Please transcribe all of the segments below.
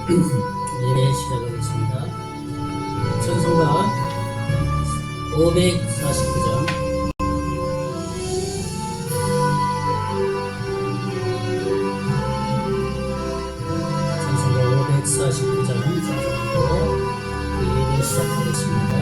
예배 시작하겠습니다. 찬송가 549장 찬송가 549장 찬송으로 예배 시작하겠습니다.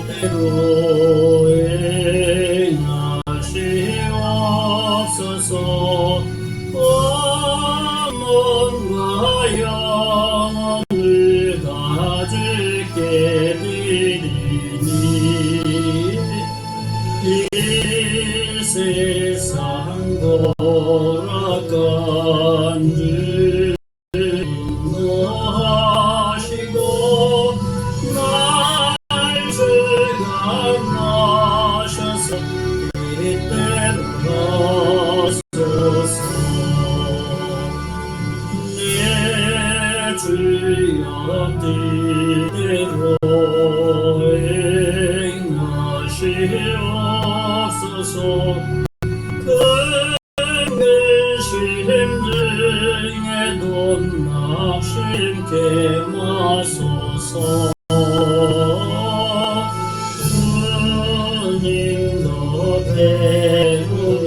때로 행하시옵소서. 원망과 영혼을 다 주께 드리니 이 세상 돌아간 줄 인도하시고 나셔서 이때로 가소서. 내 주여 뜻대로 행하시옵소서. 큰 심중에도 낙심케 마소서. 주님도 배우는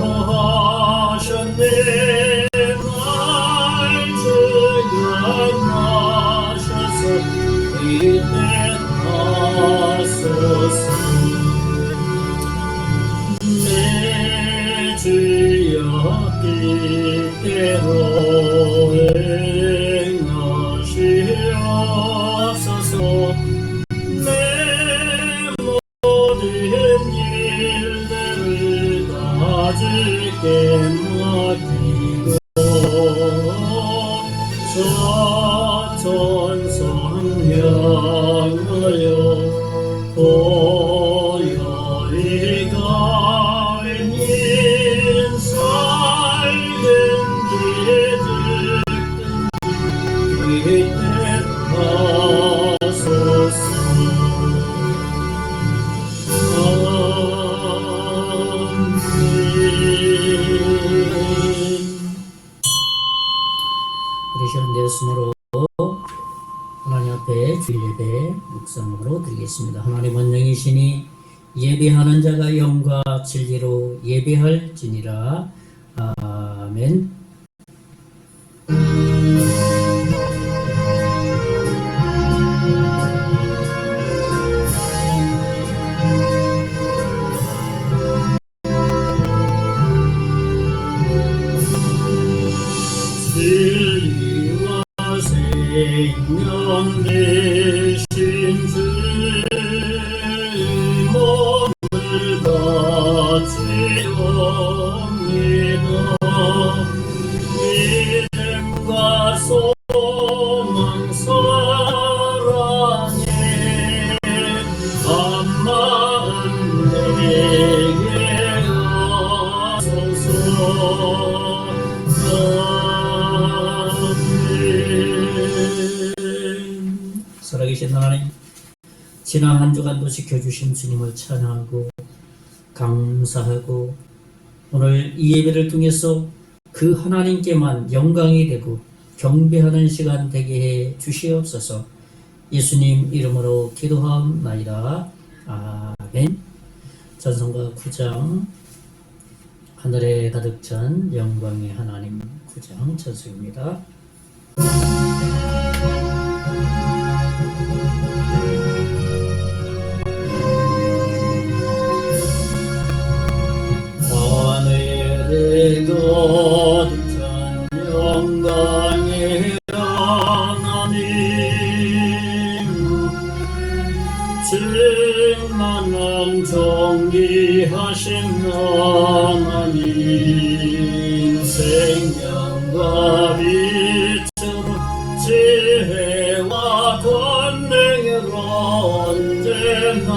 기도하셨네. 날 주관하셔서 이때 하소서. 내 주여 뜻대로 행하시옵소서. 내 모든 일들을 다 주께 맡기고 저천성 향하여 고요히 가는 인살된 길들 이때 하소서. 우리 시간 되었으므로 하나님 앞에 주일 예배 묵상으로 드리겠습니다. 하나님은 영이시니 예배하는 자가 영과 진리로 예배할지니라. 아멘. 진리와 생명 되신 주 몸을 바치옵니다. 믿음과 소망 사랑에 한마음 내게 하소서. 살아계신 하나님, 지난 한 주간도 지켜주신 주님을 찬양하고 감사하고 오늘 이 예배를 통해서 그 하나님께만 영광이 되고 경배하는 시간 되게 해 주시옵소서. 예수님 이름으로 기도하옵나이다. 아멘. 찬송가 9장 하늘에 가득 찬 영광의 하나님 9장 찬송입니다. 하늘에 가득 찬 영광의 하나님, 충만한 존귀하신 하나님, 생명과 빛으로 지혜와 권능으로 언제나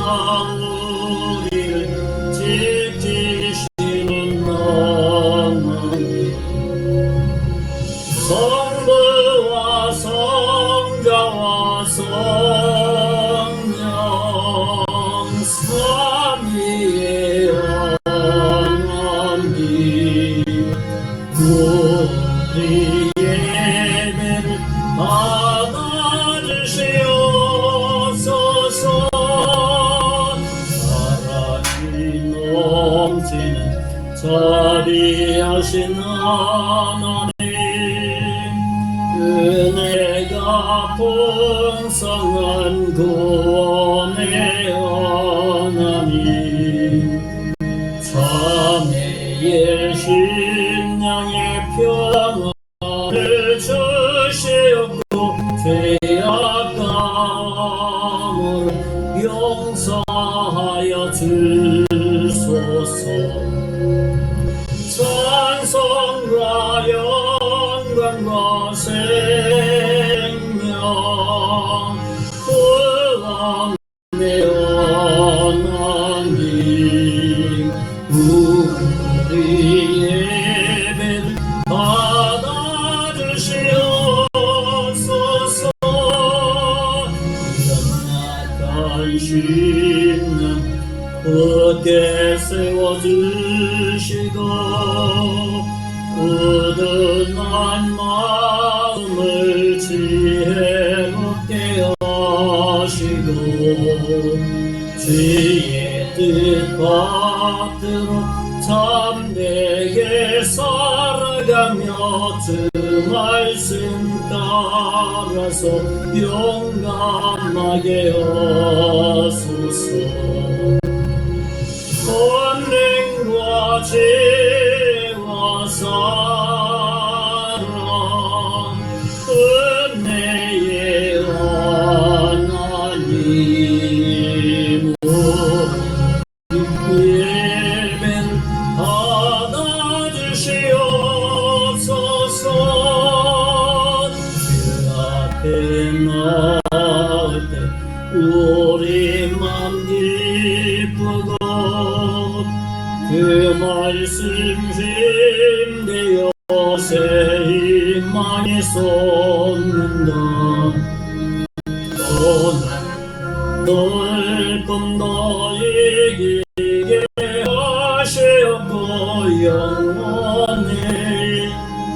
우리를 지키시는 하나님, 자비하신 하나님, 은혜가 풍성한 구원의 하나님, 자매의 심령의 평안을 주시옵고 죄악감을 용서하여 주소서. 찬송과 영광과 생명 구원의 하나님, 우리 예배를 받아주시옵소서. 연약한 심령 굳게 세워주시고 꾸준한 마음을 지혜롭게 하시고 주의 뜻 받들어 참되게 살아가며 주 말씀 따라서 용감하게 하소서. 권능과 지혜와 사랑 은혜의 하나님, 예배를 받아주시옵소서. 주 앞에 나올 때 우리 맘 기쁘고 그 말씀 힘되어 새 희망이 솟는다. 또한 넓은 너에게 하시옵고 영원히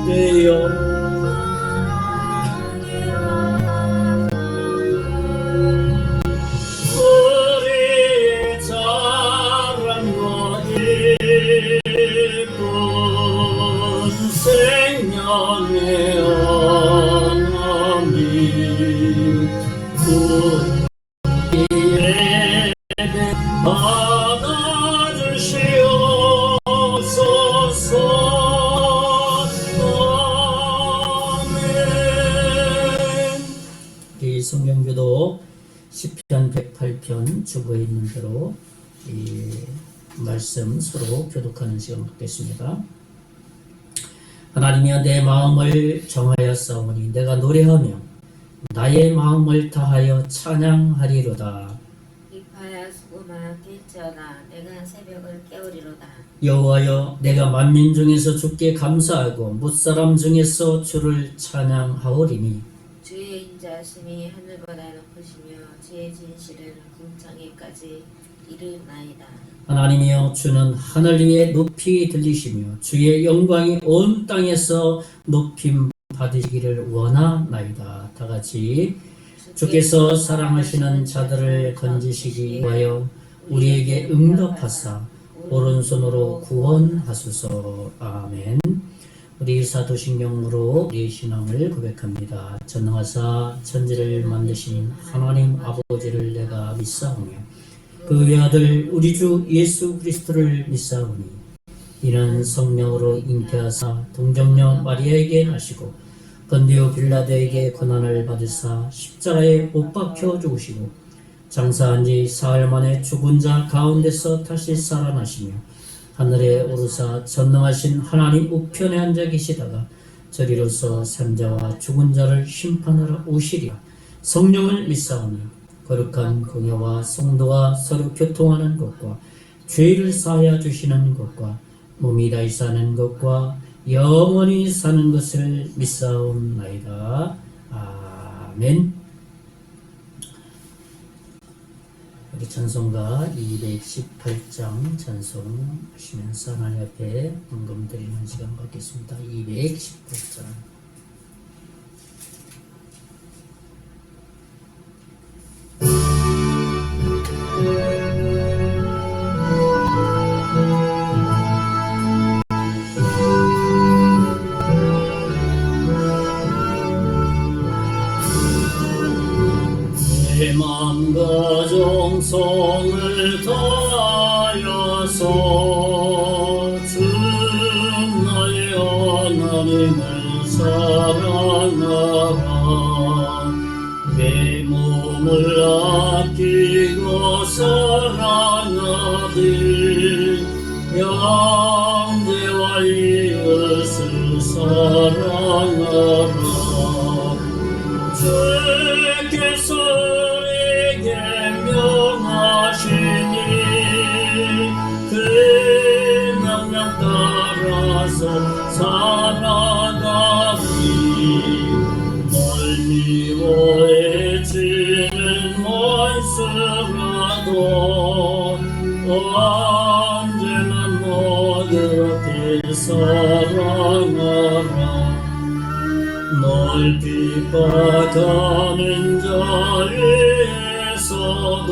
되어 우리의 자랑과 기쁨 생명의 하나님, 우리의 예배 받아주시옵소서. 아멘. 이 성경교도 시편 108편 주보에 있는 대로 이 말씀 서로 교독하는 시간 갖겠습니다. 하나님이여, 내 마음을 정하였사오니 내가 노래하며 나의 마음을 다하여 찬양하리로다. 이파야 수고마 될지어다. 내가 새벽을 깨우리로다. 여호와여, 내가 만민 중에서 주께 감사하고 뭇사람 중에서 주를 찬양하오리니 주의 인자하심이 하늘보다 높으시며 주의 진실은 궁창에까지 이르나이다. 하나님이여, 주는 하늘 위에 높이 들리시며 주의 영광이 온 땅에서 높임 받으시기를 원하나이다. 다 같이 주께서 사랑하시는 자들을 건지시기 위하여 우리에게 응답하사 오른손으로 구원하소서. 아멘. 우리 사도신경으로 우리의 신앙을 고백합니다. 전능하사 천지를 만드신 하나님 아버지를 내가 믿사오며 그 외아들 우리 주 예수 그리스도를 믿사오니 이는 성령으로 잉태하사 동정녀 마리아에게 나시고 본디오 빌라도에게 고난을 받으사 십자가에 못 박혀 죽으시고 장사한 지 사흘 만에 죽은 자 가운데서 다시 살아나시며 하늘에 오르사 전능하신 하나님 우편에 앉아 계시다가 저리로서 산자와 죽은 자를 심판하러 오시리라. 성령을 믿사오니 거룩한 공예와 성도가 서로 교통하는 것과 죄를 사하여 주시는 것과 몸이 다시 사는 것과 영원히 사는 것을 믿사옵나이다. 아멘. 우리 찬송가 218장 찬송하시면서 하나님 앞에 헌금 드리는 시간 갖겠습니다. 218장. 이웃을 사랑하라. 주께서 내게 명하시니 그 명령 따라서 살아가리. 널 미워해지는 원수라도 언제나 너를 앞에 사랑하라. 널 핍박하는 자리에서도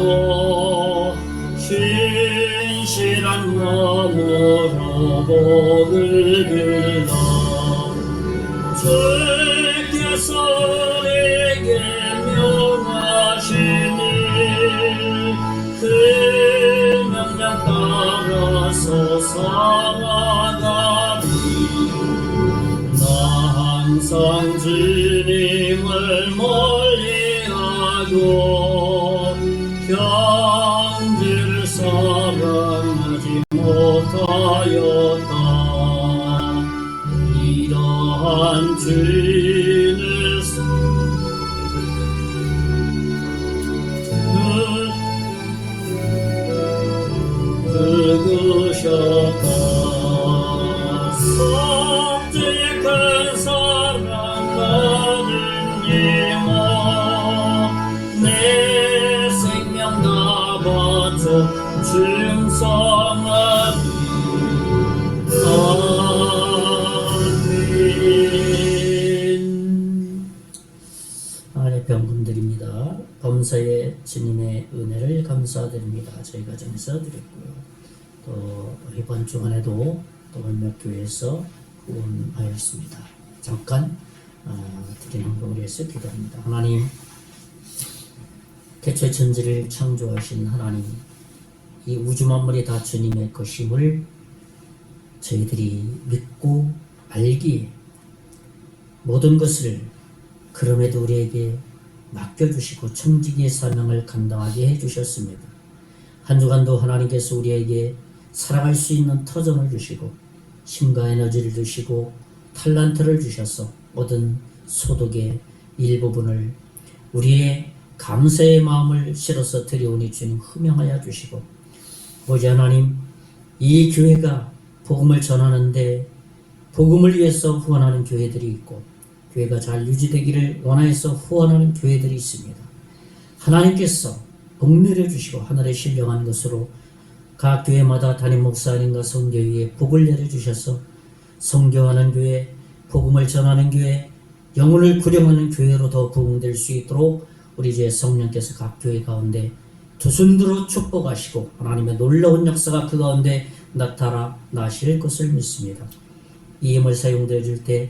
신실한 마음으로 복을 빌라. 주께서 내게 명하시니 그 명령 따라서 살아가리. 나 항상 주님을 멀리하고 형제를 사랑하지 못하였다. 이러한 죄는 그으셨다. 성제의 큰 사랑 하느님아, 내 생명 다 바쳐 충성하리. 아멘. 안에 병분들입니다. 범사에 주님의 은혜를 감사드립니다. 저희 가정에서 드렸고요. 또 이번 주간에도 또 몇몇 교회에서 후원하였습니다. 잠깐 드린 헌금을 위해서 기도합니다. 하나님, 태초에 천지를 창조하신 하나님, 이 우주 만물이 다 주님의 것임을 저희들이 믿고 알기에 모든 것을 그럼에도 우리에게 맡겨주시고 청지기의 사명을 감당하게 해주셨습니다. 한 주간도 하나님께서 우리에게 살아갈 수 있는 터전을 주시고 힘과 에너지를 주시고 탈란트를 주셔서 모든 소득의 일부분을 우리의 감사의 마음을 실어서 드려오니 주님 흠양하여 주시고, 아버지 하나님, 이 교회가 복음을 전하는데 복음을 위해서 후원하는 교회들이 있고 교회가 잘 유지되기를 원하여서 후원하는 교회들이 있습니다. 하나님께서 복 내려주시고 하늘에 신령한 것으로 각 교회마다 담임 목사님과 선교위에 복을 내려주셔서 선교하는 교회, 복음을 전하는 교회, 영혼을 구령하는 교회로 더 부흥될 수 있도록 우리 주의 성령께서 각 교회 가운데 두 손으로 축복하시고 하나님의 놀라운 역사가 그 가운데 나타나실 것을 믿습니다. 이 힘을 사용되어 줄 때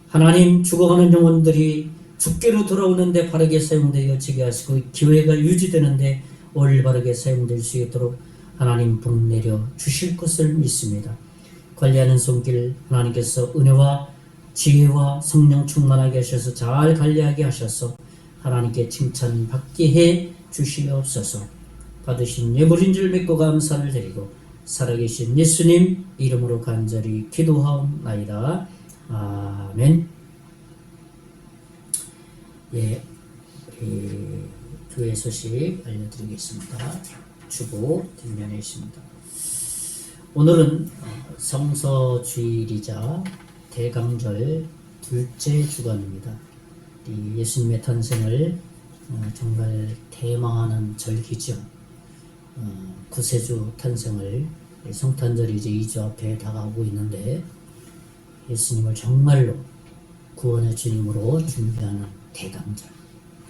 하나님, 죽어가는 영혼들이 죽게로 돌아오는데 바르게 사용되어지게 하시고 기회가 유지되는데 올바르게 사용될 수 있도록 하나님 복 내려 주실 것을 믿습니다. 관리하는 손길 하나님께서 은혜와 지혜와 성령 충만하게 하셔서 잘 관리하게 하셔서 하나님께 칭찬받게 해 주시옵소서. 받으신 예물인 줄 믿고 감사를 드리고 살아계신 예수님 이름으로 간절히 기도하옵나이다. 아멘. 예, 우리 교회 소식 알려드리겠습니다. 주보 뒷면에 있습니다. 오늘은 성서주일이자 대강절 둘째 주간입니다. 이 예수님의 탄생을 정말 대망하는 절기죠. 구세주 탄생을 성탄절이 이제 2주 앞에 다가오고 있는데 예수님을 정말로 구원의 주님으로 준비하는 대강절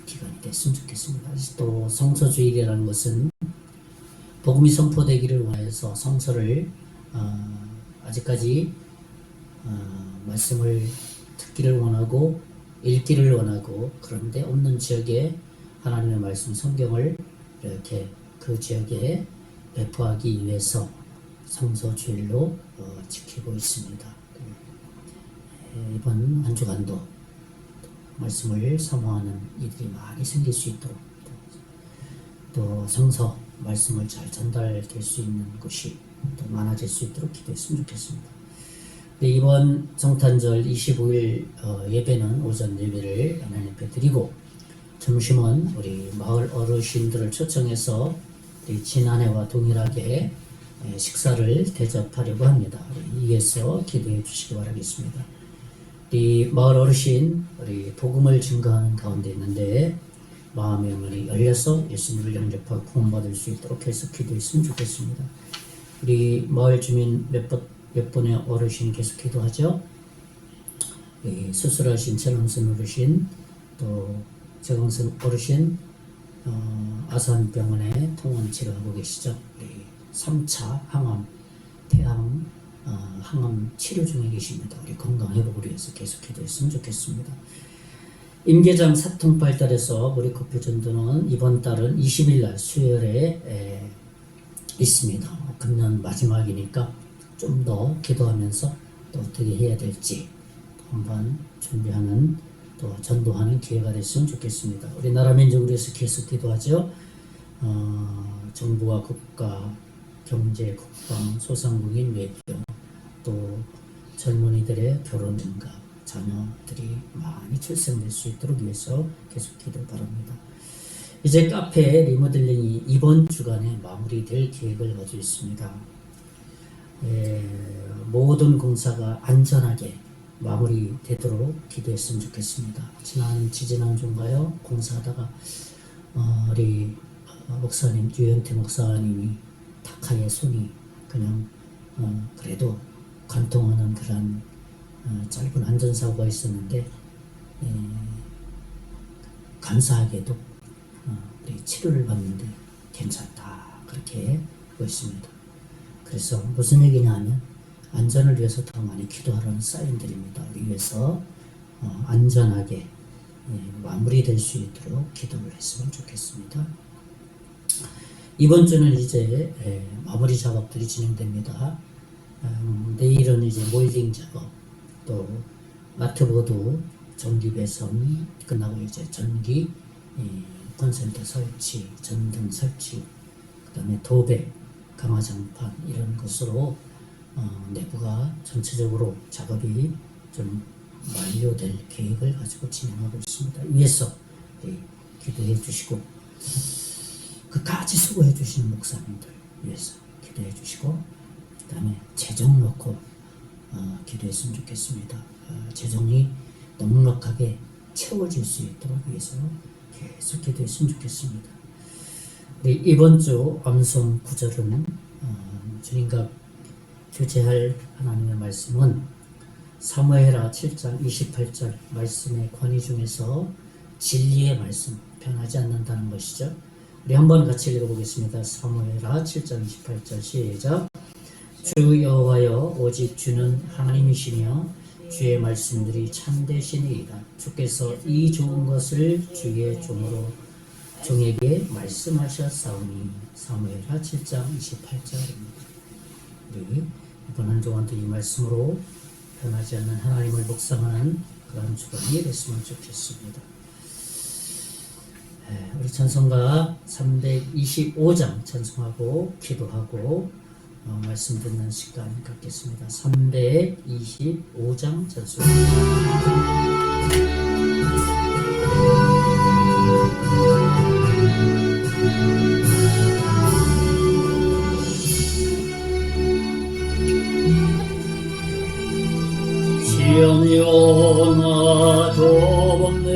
기간이 됐으면 좋겠습니다. 또 성서주일이라는 것은 복음이 선포되기를 원해서 성서를 아직까지 말씀을 듣기를 원하고 읽기를 원하고 그런데 없는 지역에 하나님의 말씀 성경을 이렇게 그 지역에 배포하기 위해서 성서주일로 지키고 있습니다. 이번 한 주간도 말씀을 사모하는 이들이 많이 생길 수 있도록 또 성서 말씀을 잘 전달될 수 있는 것이 또 많아질 수 있도록 기도했으면 좋겠습니다. 네, 이번 성탄절 25일 예배는 오전 예배를 하나님 앞에 드리고 점심은 우리 마을 어르신들을 초청해서 우리 지난해와 동일하게 식사를 대접하려고 합니다. 이에서 기도해 주시기 바라겠습니다. 우리 마을 어르신 우리 복음을 증거하는 가운데 있는데 마음의 문이 열려서 예수님을 영접하고 구원받을 수 있도록 해서 기도했으면 좋겠습니다. 우리 마을 주민 몇 분의 어르신 계속 기도하죠. 수술하신 최남선 어르신, 또 최강선 어르신 아산병원에 통원 치료하고 계시죠. 3차 항암, 폐암, 항암 치료 중에 계십니다. 우리 건강 회복을 위해서 계속 기도했으면 좋겠습니다. 임계장 사통 발달에서 우리 커피 전도는 이번 달은 20일 날 수요일에 있습니다. 금년 마지막이니까 좀 더 기도하면서 또 어떻게 해야 될지 한번 준비하는 또 전도하는 기회가 됐으면 좋겠습니다. 우리나라 민족을 위해서 계속 기도하죠. 정부와 국가, 경제, 국방, 소상공인, 외교, 또 젊은이들의 결혼 응답, 자녀들이 많이 출생될 수 있도록 위해서 계속 기도 바랍니다. 이제 카페 리모델링이 이번 주간에 마무리될 계획을 가지고 있습니다. 모든 공사가 안전하게 마무리되도록 기도했으면 좋겠습니다. 지지난주인가요? 공사하다가 우리 목사님, 유현태 목사님이 탁하에 손이 그냥 그래도 관통하는 그런 짧은 안전사고가 있었는데 감사하게도 우리 치료를 받는데 괜찮다 그렇게 보였습니다. 그래서 무슨 얘기냐 하면 안전을 위해서 더 많이 기도하라는 사인들입니다. 우리 위해서 안전하게 마무리될 수 있도록 기도를 했으면 좋겠습니다. 이번 주는 이제 마무리 작업들이 진행됩니다. 내일은 이제 몰딩 작업, 또 마트보드 전기 배선 끝나고 이제 전기 콘센트 설치, 전등 설치, 그 다음에 도배, 강화장판 이런 것으로 내부가 전체적으로 작업이 좀 완료될 계획을 가지고 진행하고 있습니다. 위에서 기도해 주시고 끝까지 수고해 주시는 목사님들 위해서 기도해 주시고 그 다음에 재정 놓고 기도했으면 좋겠습니다. 재정이 넉넉하게 채워질 수 있도록 위해서 계속 기도했으면 좋겠습니다. 이번 주 암송 구절은 주님과 교제할 하나님의 말씀은 사무엘하 7장 28절 말씀의 권위 중에서 진리의 말씀, 변하지 않는다는 것이죠. 우리 한번 같이 읽어보겠습니다. 사무엘하 7장 28절 시작. 주 여호와여 오직 주는 하나님이시며 주의 말씀들이 참되시니이다. 주께서 이 좋은 것을 주의 종에게 말씀하셨사오니. 사무엘하 7장 28절입니다. 우리 이번 한 주간도 이 말씀으로 변하지 않는 하나님을 묵상하는 그런 주간이 됐으면 좋겠습니다. 우리 찬송가 325장 찬송하고 기도하고 말씀 듣는 시간 갖겠습니다. 325장 찬송합니다. 영원하도 없네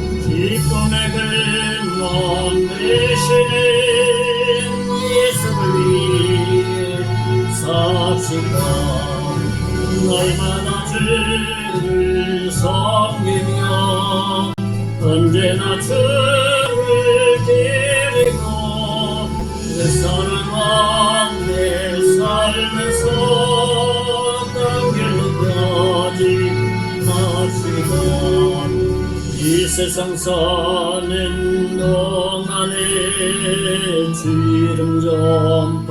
기쁨의 근원 되시는 예수를 위해 삽시다. 날마다 주를 섬기며 언제나 주를 기리고 그 사랑한 내 삶에서 이 세상 사는 동안에 주 이름 전파하면서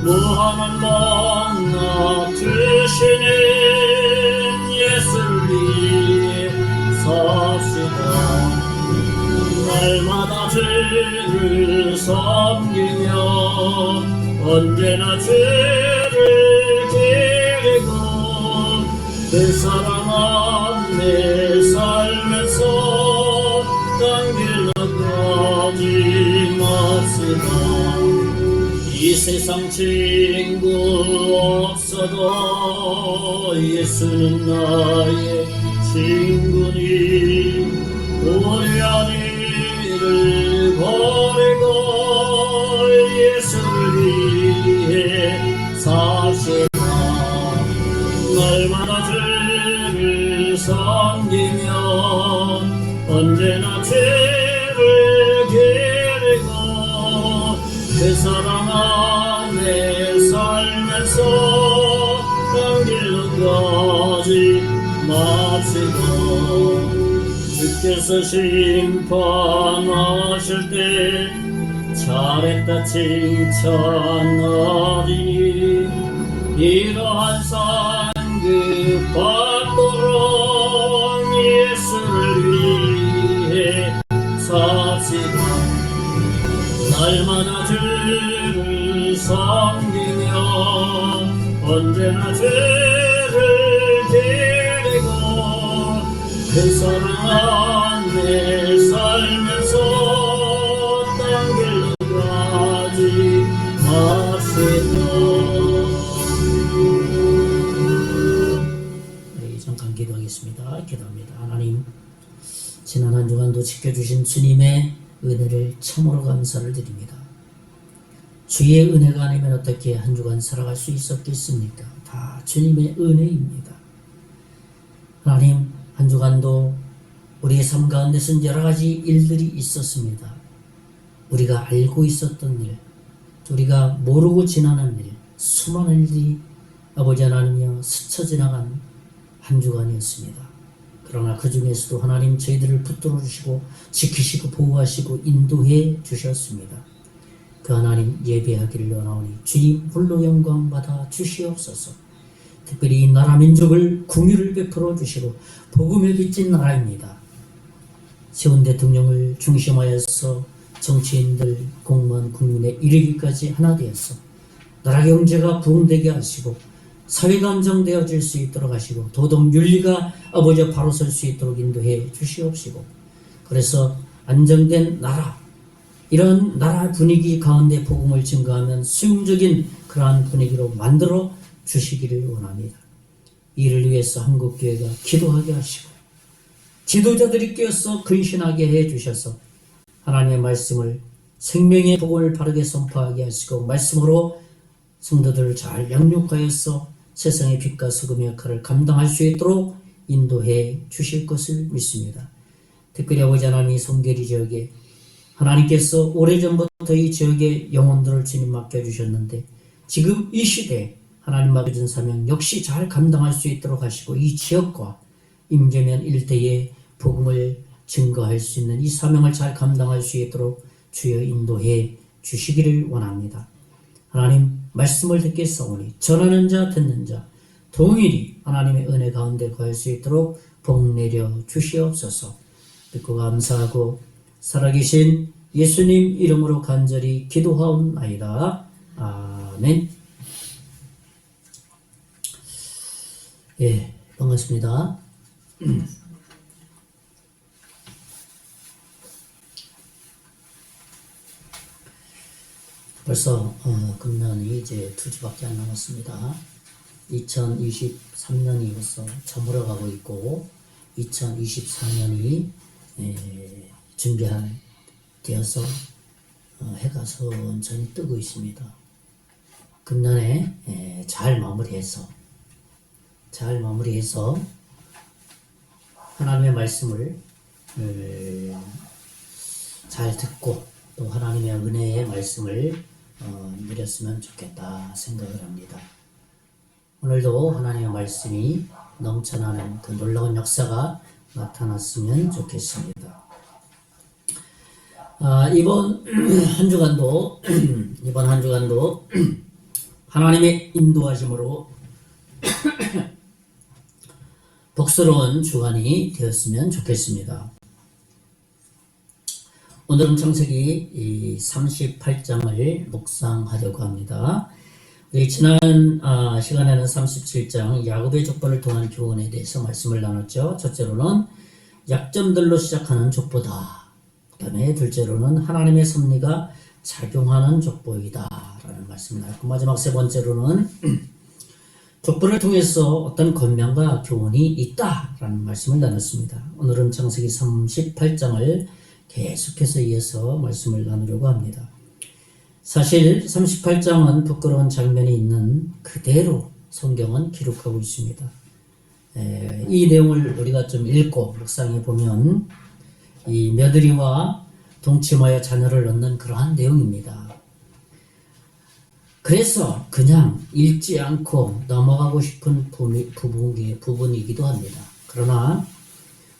무한한 만나 주시는 예수를 위해 삽시다. 날마다 주를 섬기며 언제나 죄를 기리고 그 사랑 안에 살면서 딴 길로 가지 마시고 이 세상 친구 없어도 예수는 나의 친구니 우리 아니를 버리고 예수를 위해 사시나 날마다 죄를 섬기며 언제나 죄를 기리고 그 사랑 안에 살면서 딴 길로 가지 마시고 주께서 심판하실 때 잘했다 칭찬하리니 이러한 상급 받도록 예수를 위해 삽시다 날마다 죄를 섬기며 언제나 죄를 기리고 그 사랑 안에 살면서 딴 길로 가지 마시고 잠깐 기도하겠습니다. 기도합니다. 하나님, 지난 한 주간도 지켜주신 주님의 은혜를 참으로 감사를 드립니다. 주의 은혜가 아니면 어떻게 한 주간 살아갈 수 있었겠습니까? 다 주님의 은혜입니다. 하나님, 한 주간도 우리의 삶 가운데서는 여러 가지 일들이 있었습니다. 우리가 알고 있었던 일, 우리가 모르고 지나간 일, 수많은 일들이 아버지 하나님이여 스쳐 지나간 한 주간이었습니다. 그러나 그 중에서도 하나님 저희들을 붙들어 주시고 지키시고 보호하시고 인도해 주셨습니다. 그 하나님 예배하기를 원하오니 주님 홀로 영광 받아 주시옵소서. 특별히 이 나라 민족을 긍휼을 베풀어 주시고 복음에 빚진 나라입니다. 세운 대통령을 중심하여서 정치인들, 공무원, 국민에 이르기까지 하나 되어서 나라 경제가 부흥되게 하시고 사회가 안정되어질 수 있도록 하시고 도덕 윤리가 아버지 바로 설 수 있도록 인도해 주시옵시고 그래서 안정된 나라, 이런 나라 분위기 가운데 복음을 증거하면 수용적인 그러한 분위기로 만들어 주시기를 원합니다. 이를 위해서 한국교회가 기도하게 하시고 지도자들이 깨어서 근신하게 해 주셔서 하나님의 말씀을 생명의 복음을 바르게 선포하게 하시고 말씀으로 성도들을 잘 양육하여서 세상의 빛과 소금의 역할을 감당할 수 있도록 인도해 주실 것을 믿습니다. 특별히 아버지 하나님 송계리 지역에 하나님께서 오래전부터 이 지역의 영혼들을 주님 맡겨주셨는데 지금 이 시대에 하나님 맡겨준 사명 역시 잘 감당할 수 있도록 하시고 이 지역과 임계면 일대에 복음을 증거할 수 있는 이 사명을 잘 감당할 수 있도록 주여 인도해 주시기를 원합니다. 하나님 말씀을 듣겠사오니 전하는 자 듣는 자 동일이 하나님의 은혜 가운데 거할 수 있도록 복 내려 주시옵소서. 듣고 감사하고 살아계신 예수님 이름으로 간절히 기도하옵나이다. 아멘. 예, 반갑습니다. 벌써 금년이 이제 2주밖에 안 남았습니다. 2023년이 벌써 저물어가고 있고 2024년이 되어서 해가 천천히 뜨고 있습니다. 금년에 잘 마무리해서 하나님의 말씀을 잘 듣고 또 하나님의 은혜의 말씀을 누렸으면 좋겠다 생각을 합니다. 오늘도 하나님의 말씀이 넘쳐나는 그 놀라운 역사가 나타났으면 좋겠습니다. 이번 한 주간도 하나님의 인도하심으로 복스러운 주간이 되었으면 좋겠습니다. 오늘은 창세기 38장을 묵상하려고 합니다. 우리 지난 시간에는 37장 야곱의 족보를 통한 교훈에 대해서 말씀을 나눴죠. 첫째로는 약점들로 시작하는 족보다. 그 다음에 둘째로는 하나님의 섭리가 작용하는 족보이다 라는 말씀을 나눴고, 마지막 세 번째로는 족보를 통해서 어떤 권면과 교훈이 있다 라는 말씀을 나눴습니다. 오늘은 창세기 38장을 계속해서 이어서 말씀을 나누려고 합니다. 사실 38장은 부끄러운 장면이 있는 그대로 성경은 기록하고 있습니다. 이 내용을 우리가 좀 읽고 묵상해 보면 이 며느리와 동침하여 자녀를 얻는 그러한 내용입니다. 그래서 그냥 읽지 않고 넘어가고 싶은 부분이기도 합니다. 그러나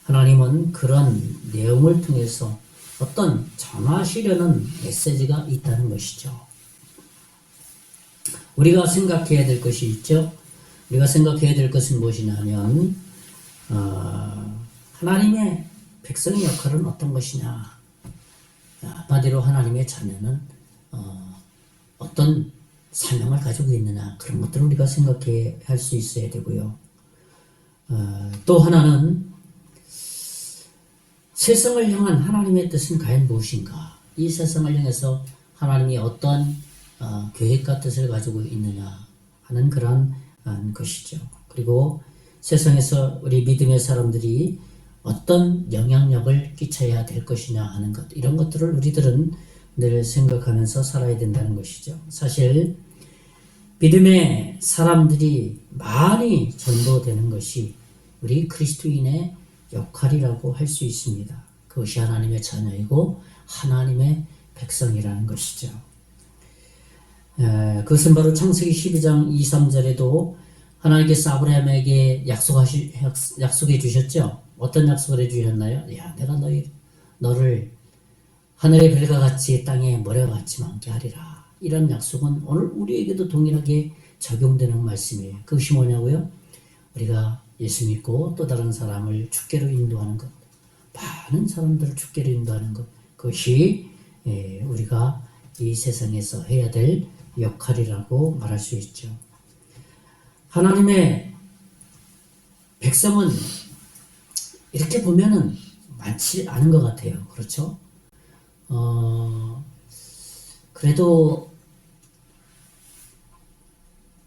하나님은 그런 내용을 통해서 어떤 전하시려는 메시지가 있다는 것이죠. 우리가 생각해야 될 것이 있죠. 우리가 생각해야 될 것은 무엇이냐면 하나님의 백성의 역할은 어떤 것이냐. 한마디로 하나님의 자녀는 어떤 사명을 가지고 있느냐. 그런 것들을 우리가 생각해야 할 수 있어야 되고요. 또 하나는 세상을 향한 하나님의 뜻은 과연 무엇인가? 이 세상을 향해서 하나님이 어떤 계획과 뜻을 가지고 있느냐 하는 그런 것이죠. 그리고 세상에서 우리 믿음의 사람들이 어떤 영향력을 끼쳐야 될 것이냐 하는 것, 이런 것들을 우리들은 늘 생각하면서 살아야 된다는 것이죠. 사실 믿음의 사람들이 많이 전도되는 것이 우리 그리스도인의 역할이라고 할 수 있습니다. 그것이 하나님의 자녀이고 하나님의 백성이라는 것이죠. 그것은 바로 창세기 12장 2, 3절에도 하나님께서 아브라함에게 약속해 주셨죠. 어떤 약속을 해주셨나요? 야, 내가 너를 하늘의 별과 같이 땅의 모래와 같이 많게 하리라. 이런 약속은 오늘 우리에게도 동일하게 적용되는 말씀이에요. 그것이 뭐냐고요? 우리가 예수 믿고 또 다른 사람을 주께로 인도하는 것, 많은 사람들을 주께로 인도하는 것, 그것이 우리가 이 세상에서 해야 될 역할이라고 말할 수 있죠. 하나님의 백성은 이렇게 보면은 많지 않은 것 같아요. 그렇죠? 그래도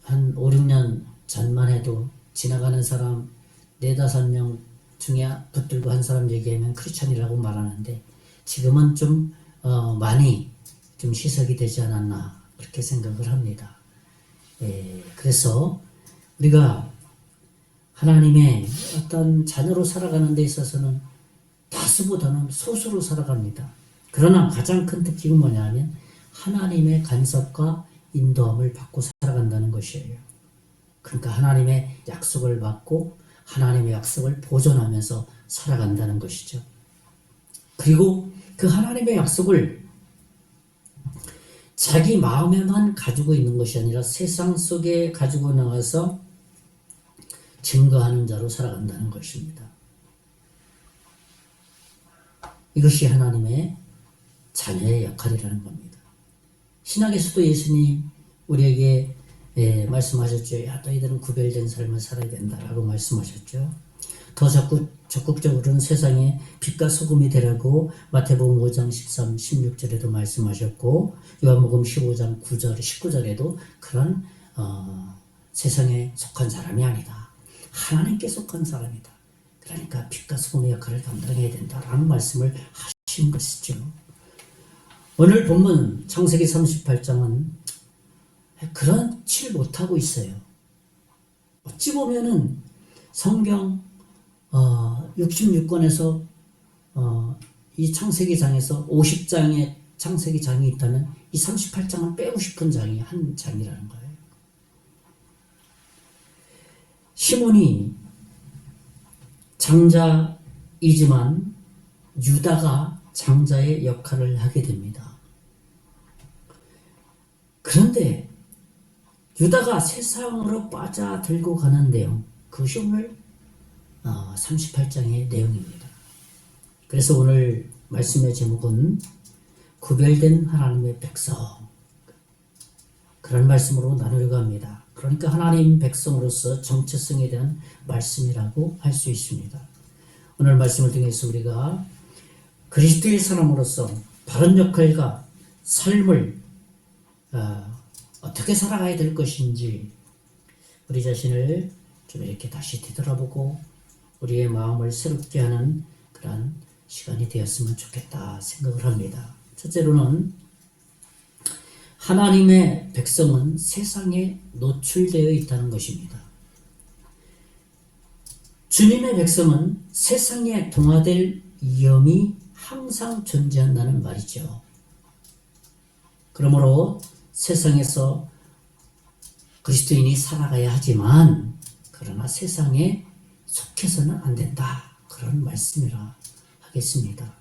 한 5, 6년 전만 해도 지나가는 사람 4, 5명 중에 붙들고 한 사람 얘기하면 크리스찬이라고 말하는데, 지금은 좀 많이 좀 희석이 되지 않았나 그렇게 생각을 합니다. 그래서 우리가 하나님의 어떤 자녀로 살아가는 데 있어서는 다수보다는 소수로 살아갑니다. 그러나 가장 큰 특징은 뭐냐면 하나님의 간섭과 인도함을 받고 살아간다는 것이에요. 그러니까 하나님의 약속을 받고 하나님의 약속을 보존하면서 살아간다는 것이죠. 그리고 그 하나님의 약속을 자기 마음에만 가지고 있는 것이 아니라 세상 속에 가지고 나가서 증거하는 자로 살아간다는 것입니다. 이것이 하나님의 자녀의 역할이라는 겁니다. 신약에서도 예수님 우리에게 말씀하셨죠. 야, 너희들은 구별된 삶을 살아야 된다라고 말씀하셨죠. 더 적극적으로는 세상에 빛과 소금이 되라고 마태복음 5장 13, 16절에도 말씀하셨고, 요한복음 15장 9절, 19절에도 그런 세상에 속한 사람이 아니다. 하나님께 속한 사람이다. 그러니까 빛과 소금의 역할을 감당해야 된다라는 말씀을 하신 것이죠. 오늘 본문 창세기 38장은 그렇지 못하고 있어요. 어찌 보면은 성경 66권에서 이 창세기장에서 50장의 창세기장이 있다면 이 38장은 빼고 싶은 장이 한 장이라는 거예요. 시몬이 장자이지만 유다가 장자의 역할을 하게 됩니다. 그런데 유다가 세상으로 빠져들고 가는 내용, 그것이 오늘 38장의 내용입니다. 그래서 오늘 말씀의 제목은 구별된 하나님의 백성, 그런 말씀으로 나누려고 합니다. 그러니까 하나님 백성으로서 정체성에 대한 말씀이라고 할 수 있습니다. 오늘 말씀을 통해서 우리가 그리스도의 사람으로서 바른 역할과 삶을 어떻게 살아가야 될 것인지 우리 자신을 좀 이렇게 다시 뒤돌아보고 우리의 마음을 새롭게 하는 그런 시간이 되었으면 좋겠다 생각을 합니다. 첫째로는 하나님의 백성은 세상에 노출되어 있다는 것입니다. 주님의 백성은 세상에 동화될 위험이 항상 존재한다는 말이죠. 그러므로 세상에서 그리스도인이 살아가야 하지만 그러나 세상에 속해서는 안 된다, 그런 말씀이라 하겠습니다.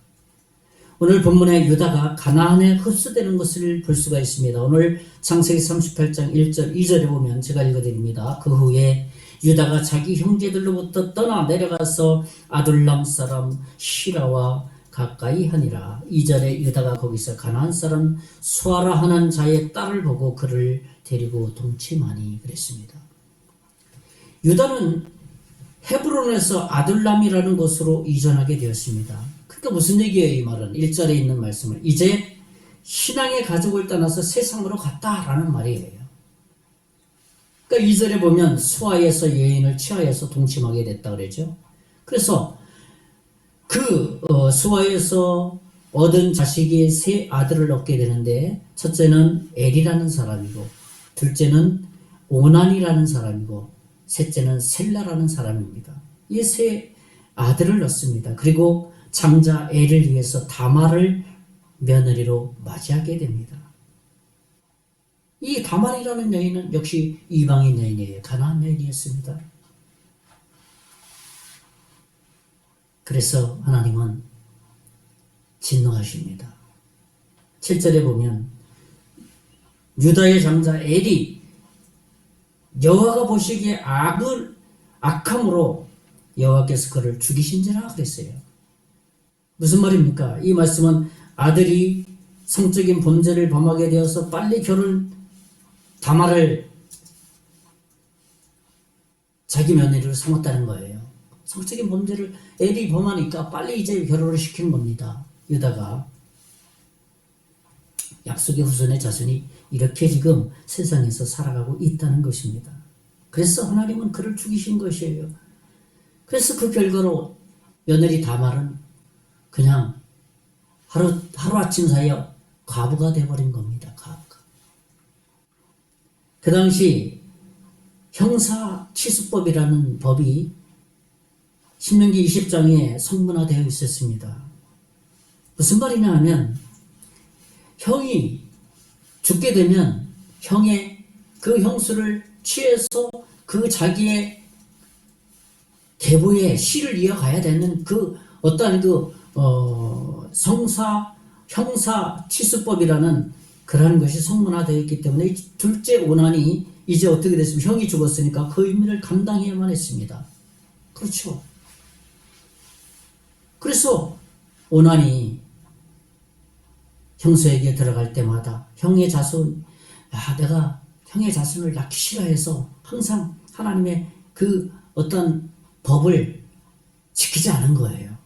오늘 본문에 유다가 가나안에 흡수되는 것을 볼 수가 있습니다. 오늘 창세기 38장 1절 2절에 보면 제가 읽어드립니다. 그 후에 유다가 자기 형제들로부터 떠나 내려가서 아둘람 사람 시라와 가까이 하니라. 2절에 유다가 거기서 가나안 사람 수아라 하는 자의 딸을 보고 그를 데리고 동침하니 그랬습니다. 유다는 헤브론에서 아둘람이라는 곳으로 이전하게 되었습니다. 그러니까 무슨 얘기예요? 이 말은 1절에 있는 말씀을 이제 신앙의 가족을 떠나서 세상으로 갔다라는 말이에요. 그러니까 2절에 보면 수아에서 여인을 취하여서 동침하게 됐다 그러죠. 그래서 그 수아에서 얻은 자식이 세 아들을 얻게 되는데 첫째는 엘이라는 사람이고 둘째는 오난이라는 사람이고 셋째는 셀라라는 사람입니다. 이 세 아들을 얻습니다. 그리고 장자 엘을 위해서 다말을 며느리로 맞이하게 됩니다. 이 다말이라는 여인은 역시 이방인 여인이에요. 가나안 여인이었습니다. 그래서 하나님은 진노하십니다. 7절에 보면 유다의 장자 엘이 여호와가 보시기에 악함으로 여호와께서 그를 죽이신지라 그랬어요. 무슨 말입니까? 이 말씀은 아들이 성적인 범죄를 범하게 되어서 빨리 다말을 자기 며느리로 삼았다는 거예요. 성적인 범죄를 엘이 범하니까 빨리 이제 결혼을 시키는 겁니다. 유다가 약속의 후손의 자손이 이렇게 지금 세상에서 살아가고 있다는 것입니다. 그래서 하나님은 그를 죽이신 것이에요. 그래서 그 결과로 며느리 다말은 그냥 하루아침 사이에 과부가 되어버린 겁니다. 과부가. 그 당시 형사치수법이라는 법이 신명기 20장에 성문화되어 있었습니다. 무슨 말이냐 하면 형이 죽게 되면 형의 그 형수를 취해서 그 자기의 계보의 씨를 이어가야 되는 그 어떠한 형사치수법이라는 그러한 것이 성문화되어 있기 때문에 둘째 오난이 이제 어떻게 됐으면 형이 죽었으니까 그 의미를 감당해야만 했습니다. 그렇죠. 그래서 오난이 형수에게 들어갈 때마다 형의 자손, 내가 형의 자손을 낳기 싫어해서 항상 하나님의 그 어떤 법을 지키지 않은 거예요.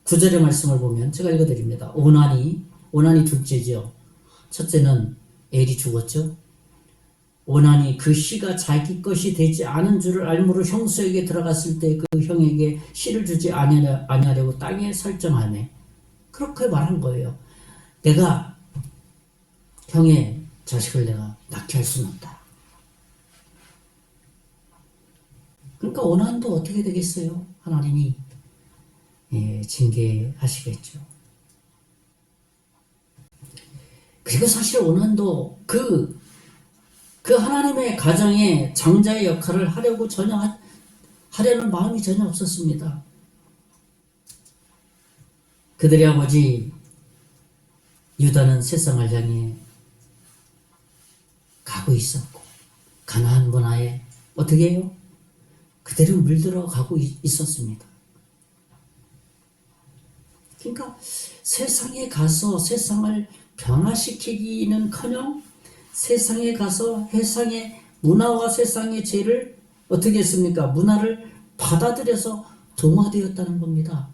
9절의 말씀을 보면 제가 읽어드립니다. 오난이 둘째죠. 첫째는 엘이 죽었죠. 오난이 그 씨가 자기 것이 되지 않은 줄을 알므로 형수에게 들어갔을 때 그 형에게 씨를 주지 아니하려고 땅에 설정하네. 그렇게 말한 거예요. 내가 형의 자식을 내가 낳게 할 수는 없다. 그러니까 오난도 어떻게 되겠어요? 하나님이 징계하시겠죠. 그리고 사실 오난도 그 하나님의 가정의 장자의 역할을 하려는 마음이 전혀 없었습니다. 그들의 아버지 유다는 세상을 향해 가고 있었고 가나안 문화에 어떻게 해요? 그대로 물들어 가고 있었습니다. 그러니까 세상에 가서 세상을 변화시키기는커녕 세상에 가서 세상의 문화와 세상의 죄를 어떻게 했습니까? 문화를 받아들여서 동화되었다는 겁니다.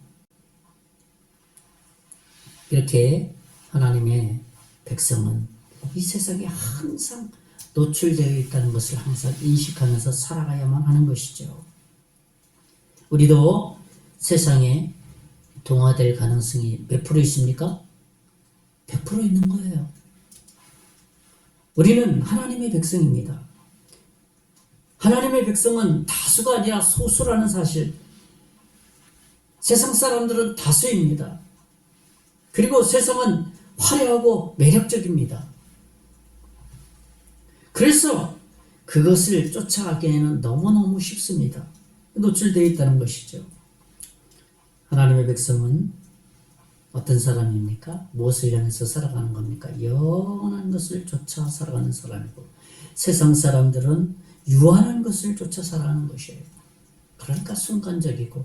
이렇게 하나님의 백성은 이 세상에 항상 노출되어 있다는 것을 항상 인식하면서 살아가야만 하는 것이죠. 우리도 세상에 동화될 가능성이 몇 프로 있습니까? 100% 있는 거예요. 우리는 하나님의 백성입니다. 하나님의 백성은 다수가 아니라 소수라는 사실. 세상 사람들은 다수입니다. 그리고 세상은 화려하고 매력적입니다. 그래서 그것을 쫓아가기에는 너무너무 쉽습니다. 노출되어 있다는 것이죠. 하나님의 백성은 어떤 사람입니까? 무엇을 향해서 살아가는 겁니까? 영원한 것을 쫓아 살아가는 사람이고, 세상 사람들은 유한한 것을 쫓아 살아가는 것이에요. 그러니까 순간적이고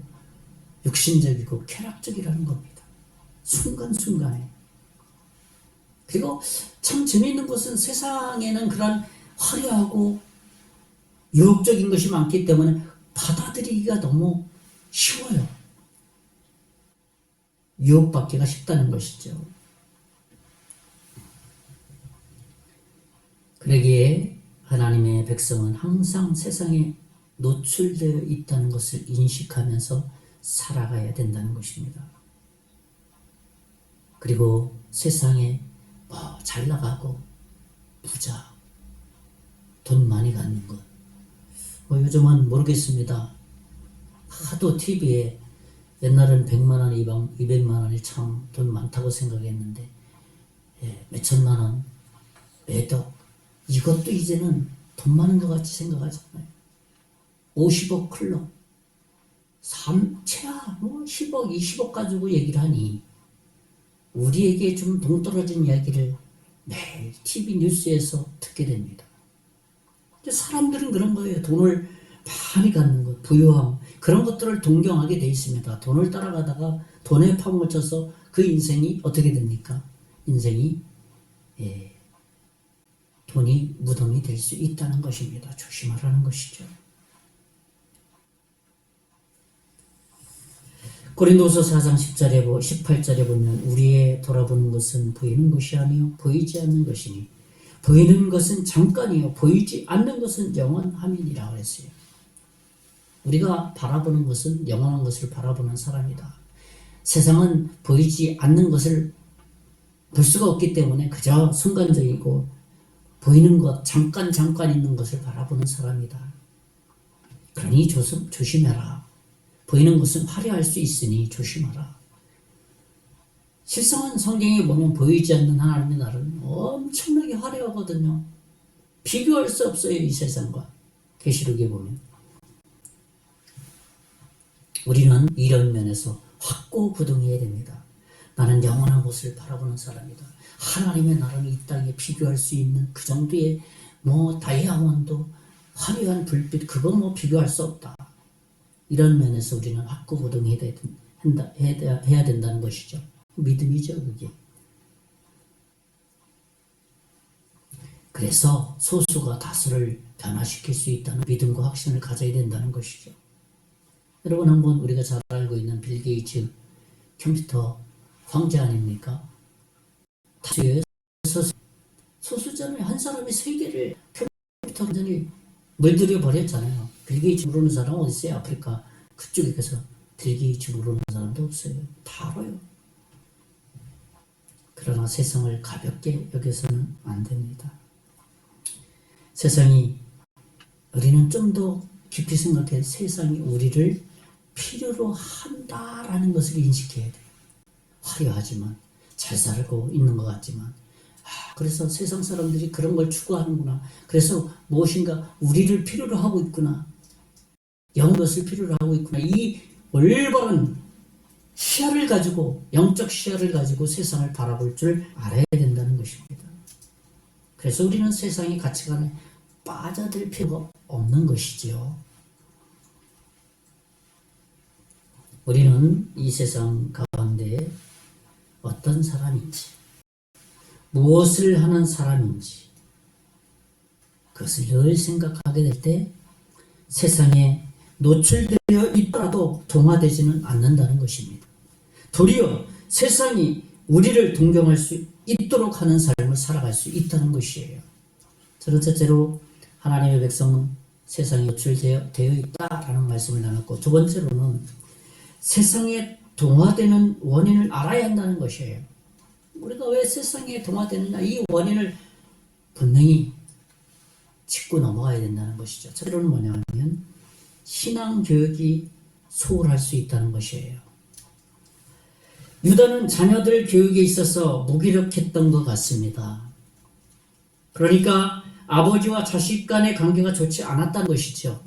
육신적이고 쾌락적이라는 겁니다. 순간순간에. 그리고 참 재미있는 것은 세상에는 그런 화려하고 유혹적인 것이 많기 때문에 받아들이기가 너무 쉬워요. 유혹받기가 쉽다는 것이죠. 그러기에 하나님의 백성은 항상 세상에 노출되어 있다는 것을 인식하면서 살아가야 된다는 것입니다. 그리고 세상에 잘 나가고 부자, 돈 많이 갖는 것, 요즘은 모르겠습니다. 하도 TV에 옛날엔 100만 원, 200만 원이 참 돈 많다고 생각했는데, 몇 천만 원, 몇억, 이것도 이제는 돈 많은 것 같이 생각하잖아요. 50억 클럽, 최하 10억, 20억 가지고 얘기를 하니, 우리에게 좀 동떨어진 이야기를 매일 TV 뉴스에서 듣게 됩니다. 사람들은 그런 거예요. 돈을 많이 갖는 것, 부유함, 그런 것들을 동경하게 돼 있습니다. 돈을 따라가다가 돈에 파묻혀서 그 인생이 어떻게 됩니까? 인생이 돈이 무덤이 될 수 있다는 것입니다. 조심하라는 것이죠. 고린도서 4장 18절에 보면 우리의 돌아보는 것은 보이는 것이 아니요 보이지 않는 것이니 보이는 것은 잠깐이요 보이지 않는 것은 영원함이니라 그랬어요. 우리가 바라보는 것은 영원한 것을 바라보는 사람이다. 세상은 보이지 않는 것을 볼 수가 없기 때문에 그저 순간적이고 보이는 것, 잠깐 있는 것을 바라보는 사람이다. 그러니 조심해라. 보이는 것은 화려할 수 있으니 조심하라. 실상은 성경에 보면 보이지 않는 하나님의 날은 엄청나게 화려하거든요. 비교할 수 없어요. 이 세상과. 계시록에 보면. 우리는 이런 면에서 확고부동해야 됩니다. 나는 영원한 곳을 바라보는 사람이다. 하나님의 나라는 이 땅에 비교할 수 있는 그 정도의 다이아몬드, 화려한 불빛, 그거 비교할 수 없다. 이런 면에서 우리는 확고부동해야 된다는 것이죠. 믿음이죠, 그게. 그래서 소수가 다수를 변화시킬 수 있다는 믿음과 확신을 가져야 된다는 것이죠. 여러분, 한번 우리가 잘 알고 있는 빌 게이츠 컴퓨터 황제 아닙니까? 다수의 소수잖아요. 한 사람이 세계를 컴퓨터 완전히 물들여 버렸잖아요. 빌 게이츠 모르는 사람 어디 있어요? 아프리카 그쪽에 가서 빌 게이츠 모르는 사람도 없어요. 다 알아요. 그러나 세상을 가볍게 여겨서는 안 됩니다. 우리는 좀 더 깊이 생각해 세상이 우리를 필요로 한다라는 것을 인식해야 돼요. 화려하지만 잘 살고 있는 것 같지만 그래서 세상 사람들이 그런 걸 추구하는구나. 그래서 무엇인가 우리를 필요로 하고 있구나. 영원 것을 필요로 하고 있구나. 이 올바른 시야를 가지고 영적 시야를 가지고 세상을 바라볼 줄 알아야 된다는 것입니다. 그래서 우리는 세상의 가치관에 빠져들 필요가 없는 것이지요. 우리는 이 세상 가운데 어떤 사람인지, 무엇을 하는 사람인지, 그것을 늘 생각하게 될 때 세상에 노출되어 있더라도 동화되지는 않는다는 것입니다. 도리어 세상이 우리를 동경할 수 있도록 하는 삶을 살아갈 수 있다는 것이에요. 저는 첫째로 하나님의 백성은 세상에 노출되어 있다라는 말씀을 나눴고, 두 번째로는 세상에 동화되는 원인을 알아야 한다는 것이에요. 우리가 왜 세상에 동화되느냐, 이 원인을 분명히 짚고 넘어가야 된다는 것이죠. 첫째로는 뭐냐면 신앙교육이 소홀할 수 있다는 것이에요. 유다는 자녀들 교육에 있어서 무기력했던 것 같습니다. 그러니까 아버지와 자식 간의 관계가 좋지 않았다는 것이죠.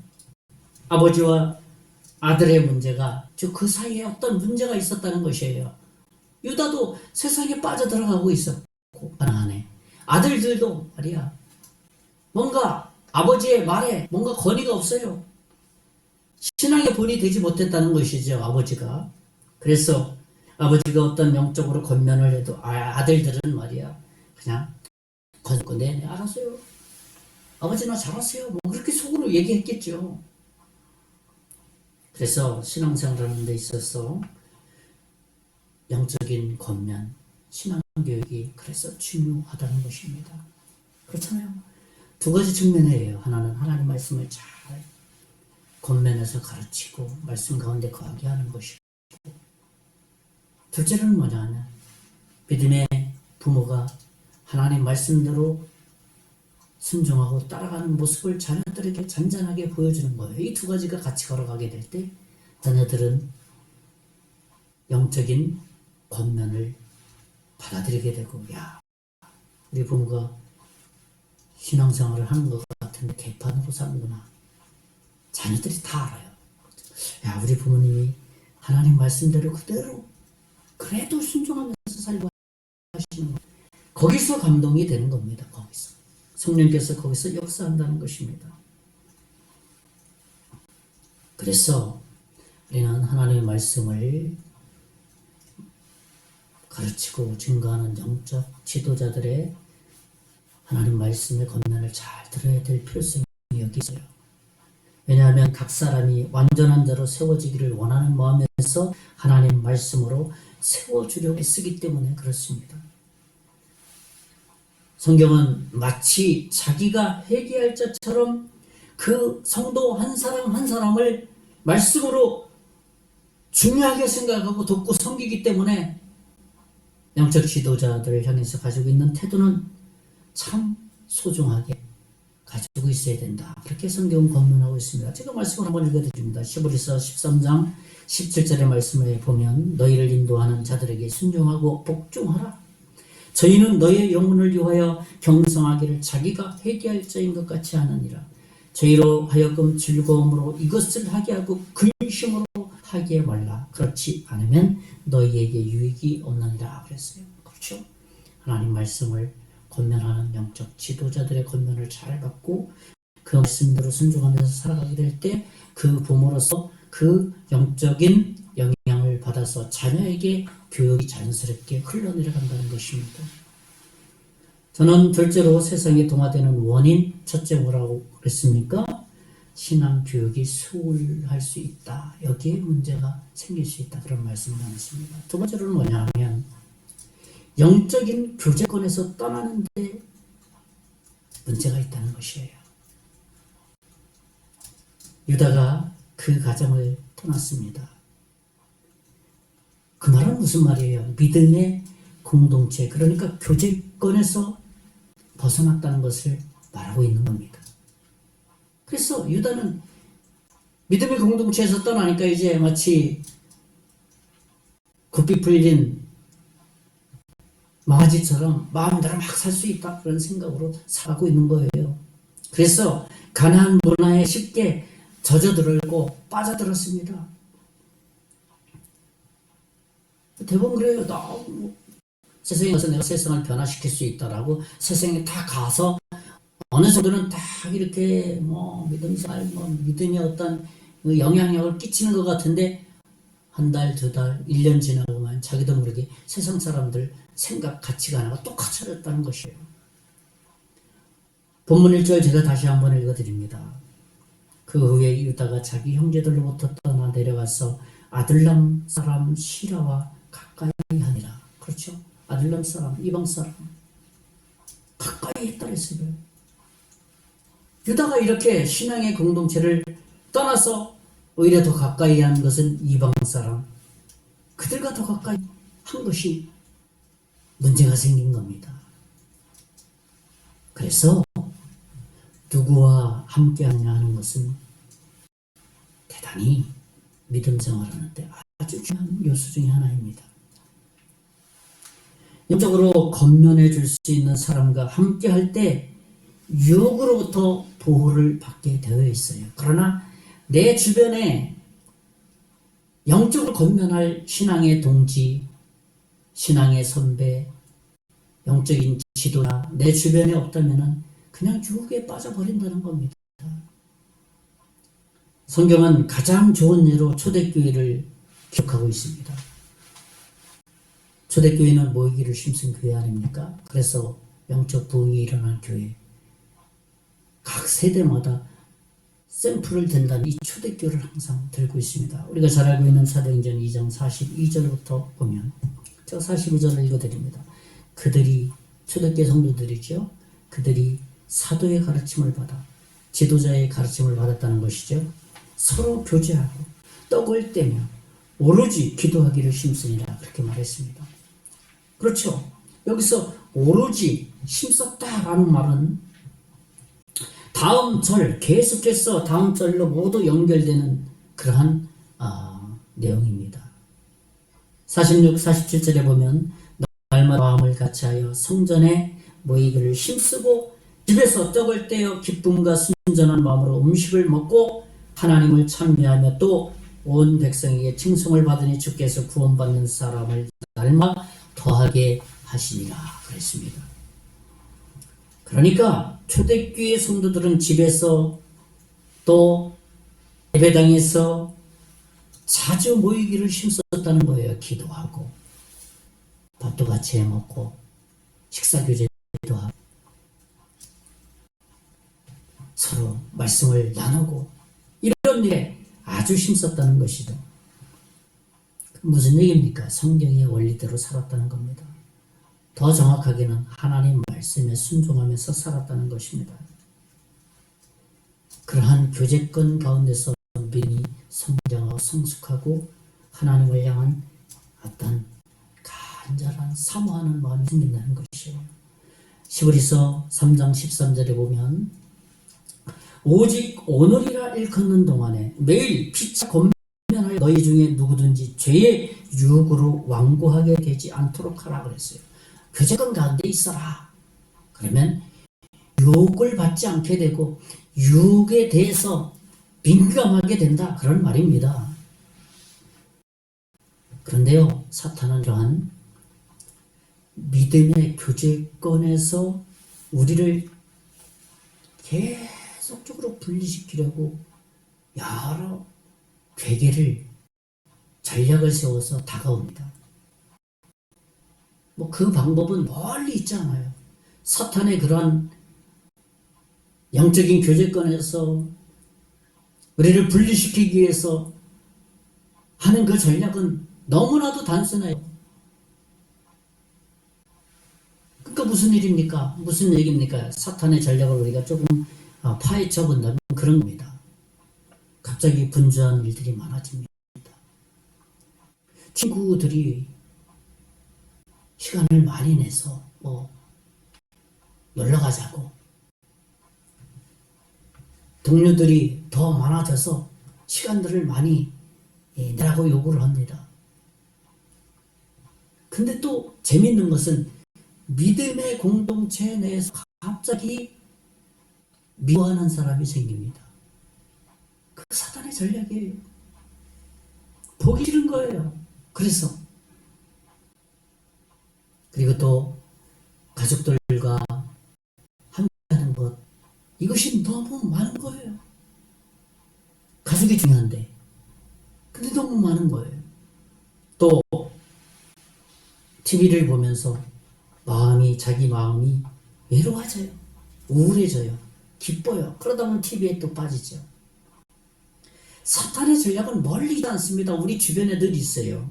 아버지와 아들의 문제가, 즉 그 사이에 어떤 문제가 있었다는 것이에요. 유다도 세상에 빠져들어가고 있었고, 가나안에 아들들도 말이야, 뭔가 아버지의 말에 뭔가 권위가 없어요. 신앙의 본이 되지 못했다는 것이죠, 아버지가. 그래서 아버지가 어떤 영적으로 권면을 해도 아들들은 말이야, 그냥 거짓고 네 알았어요, 아버지나 잘하세요, 뭐 그렇게 속으로 얘기했겠죠. 그래서 신앙생활하는 데 있어서 영적인 권면, 신앙교육이 그래서 중요하다는 것입니다. 그렇잖아요. 두 가지 측면이에요. 하나는 하나님 말씀을 잘 권면해서 가르치고 말씀 가운데 거하게 하는 것이고, 둘째는 뭐냐면 믿음의 부모가 하나님 말씀대로 순종하고 따라가는 모습을 자녀들에게 잔잔하게 보여주는 거예요. 이 두 가지가 같이 걸어가게 될 때 자녀들은 영적인 권면을 받아들이게 되고, 야, 우리 부모가 신앙생활을 하는 것 같은데 개판으로 사는구나. 자녀들이 다 알아요. 야, 우리 부모님이 하나님 말씀대로 그대로 그래도 순종하면서 살고 하시는 거. 거기서 감동이 되는 겁니다. 거기서 성령께서 거기서 역사한다는 것입니다. 그래서 우리는 하나님의 말씀을 가르치고 증거하는 영적 지도자들의 하나님 말씀의 권면을 잘 들어야 될 필요성이 여기 있어요. 왜냐하면 각 사람이 완전한 자로 세워지기를 원하는 마음에서 하나님 말씀으로 세워주려고 쓰기 때문에 그렇습니다. 성경은 마치 자기가 회개할 자처럼 그 성도 한 사람 한 사람을 말씀으로 중요하게 생각하고 돕고 섬기기 때문에 영적 지도자들을 향해서 가지고 있는 태도는 참 소중하게 가지고 있어야 된다. 그렇게 성경은 권면하고 있습니다. 제가 말씀을 한번 읽어드립니다. 히브리서 13장 17절의 말씀을 보면 너희를 인도하는 자들에게 순종하고 복종하라. 저희는 너희의 영혼을 위하여 경성하기를 자기가 회개할 자인 것 같이 하느니라. 저희로 하여금 즐거움으로 이것을 하게 하고 근심으로 하게 말라. 그렇지 않으면 너희에게 유익이 없느니라 그랬어요. 그렇죠? 하나님 말씀을 권면하는 영적 지도자들의 권면을 잘 받고 그 말씀대로 순종하면서 살아가게 될 때 그 부모로서 그 영적인 영향을 받아서 자녀에게 교육이 자연스럽게 흘러내려간다는 것입니다. 저는 둘째로 세상에 동화되는 원인, 첫째 뭐라고 그랬습니까? 신앙 교육이 소홀할 수 있다. 여기에 문제가 생길 수 있다. 그런 말씀을 나눴습니다. 두 번째로는 뭐냐면 영적인 교제권에서 떠나는데 문제가 있다는 것이에요. 유다가 그 가정을 떠났습니다. 그 말은 무슨 말이에요? 믿음의 공동체, 그러니까 교제권에서 벗어났다는 것을 말하고 있는 겁니다. 그래서 유다는 믿음의 공동체에서 떠나니까 이제 마치 굽이 풀린 망아지처럼 마음대로 막 살 수 있다, 그런 생각으로 살고 있는 거예요. 그래서 가나안 문화에 쉽게 젖어들고 빠져들었습니다. 대부분 그래요. 세상에 가서 내가 세상을 변화시킬 수 있다라고 세상에 다 가서 어느 정도는 다 이렇게 믿음의 어떤 영향력을 끼치는 것 같은데 한 달, 두 달, 1년 지나고만 보면 자기도 모르게 세상 사람들 생각, 가치관하고 똑같아졌다는 것이에요. 본문 1절 제가 다시 한번 읽어드립니다. 그 후에 유다가 자기 형제들로부터 떠나 내려가서 아들람 사람 시라와 가까이 하니라. 그렇죠? 아들람 사람, 이방 사람 가까이 했다 했어요. 유다가 이렇게 신앙의 공동체를 떠나서 오히려 더 가까이 한 것은 이방 사람, 그들과 더 가까이 한 것이 문제가 생긴 겁니다. 그래서 누구와 함께 하냐 하는 것은 대단히 믿음 생활하는데 아주 중요한 요소 중에 하나입니다. 영적으로 건면해 줄 수 있는 사람과 함께 할 때 유혹으로부터 보호를 받게 되어 있어요. 그러나 내 주변에 영적으로 건면할 신앙의 동지, 신앙의 선배, 영적인 지도자 내 주변에 없다면 그냥 유혹에 빠져버린다는 겁니다. 성경은 가장 좋은 예로 초대교회를 기억하고 있습니다. 초대교회는 모이기를 힘쓴 교회 아닙니까? 그래서 영적 부흥이 일어난 교회. 각 세대마다 샘플을 든다는 이 초대교회를 항상 들고 있습니다. 우리가 잘 알고 있는 사도행전 2장 42절부터 보면 제가 42절을 읽어드립니다. 그들이 초대교회 성도들이죠. 그들이 사도의 가르침을 받아 지도자의 가르침을 받았다는 것이죠. 서로 교제하고 떡을 떼며 오로지 기도하기를 힘쓰니라 그렇게 말했습니다. 그렇죠. 여기서 오로지 힘썼다라는 말은 다음 절 계속해서 다음 절로 모두 연결되는 그러한 내용입니다. 46, 47절에 보면 날마다 마음을 같이하여 성전에 모이기를 힘쓰고 집에서 떡을 떼어 기쁨과 순전한 마음으로 음식을 먹고 하나님을 찬미하며 또 온 백성에게 칭송을 받으니 주께서 구원받는 사람을 날마다 더하게 하시니라 그랬습니다. 그러니까 초대교회 성도들은 집에서 또 예배당에서 자주 모이기를 힘썼다는 거예요. 기도하고 밥도 같이 해먹고 식사교제도 하고 서로 말씀을 나누고 이런 일에 아주 힘썼다는 것이죠. 무슨 얘기입니까? 성경의 원리대로 살았다는 겁니다. 더 정확하게는 하나님 말씀에 순종하면서 살았다는 것입니다. 그러한 교제권 가운데서 믿음이 성장하고 성숙하고 하나님을 향한 어떤 간절한 사모하는 마음이 생긴다는 것이에요. 히브리서 3장 13절에 보면 오직 오늘이라 일컫는 동안에 매일 피차 권면하여 너희 중에 누구든지 죄의 유혹으로 완고하게 되지 않도록 하라 그랬어요. 교제권 가운데 있어라. 그러면 유혹을 받지 않게 되고 유혹에 대해서 민감하게 된다. 그런 말입니다. 그런데요, 사탄은 이러한 믿음의 교제권에서 우리를 계속적으로 분리시키려고 여러 괴계를 전략을 세워서 다가옵니다. 그 방법은 멀리 있지 않아요. 사탄의 그러한 영적인 교제권에서 우리를 분리시키기 위해서 하는 그 전략은 너무나도 단순해요. 그러니까 무슨 일입니까? 무슨 얘기입니까? 사탄의 전략을 우리가 조금 파헤쳐 본다면 그런 겁니다. 갑자기 분주한 일들이 많아집니다. 친구들이 시간을 많이 내서 놀러 가자고, 동료들이 더 많아져서 시간들을 많이 내라고 요구를 합니다. 근데 또 재밌는 것은 믿음의 공동체 내에서 갑자기 미워하는 사람이 생깁니다. 그 사탄의 전략이에요. 보기 싫은 거예요. 그래서 그리고 또 가족들과 함께하는 것, 이것이 너무 많은 거예요. 가족이 중요한데 근데 너무 많은 거예요. 또 TV를 보면서 자기 마음이 외로워져요. 우울해져요. 기뻐요. 그러다 보면 TV에 또 빠지죠. 사탄의 전략은 멀리지 않습니다. 우리 주변에 늘 있어요.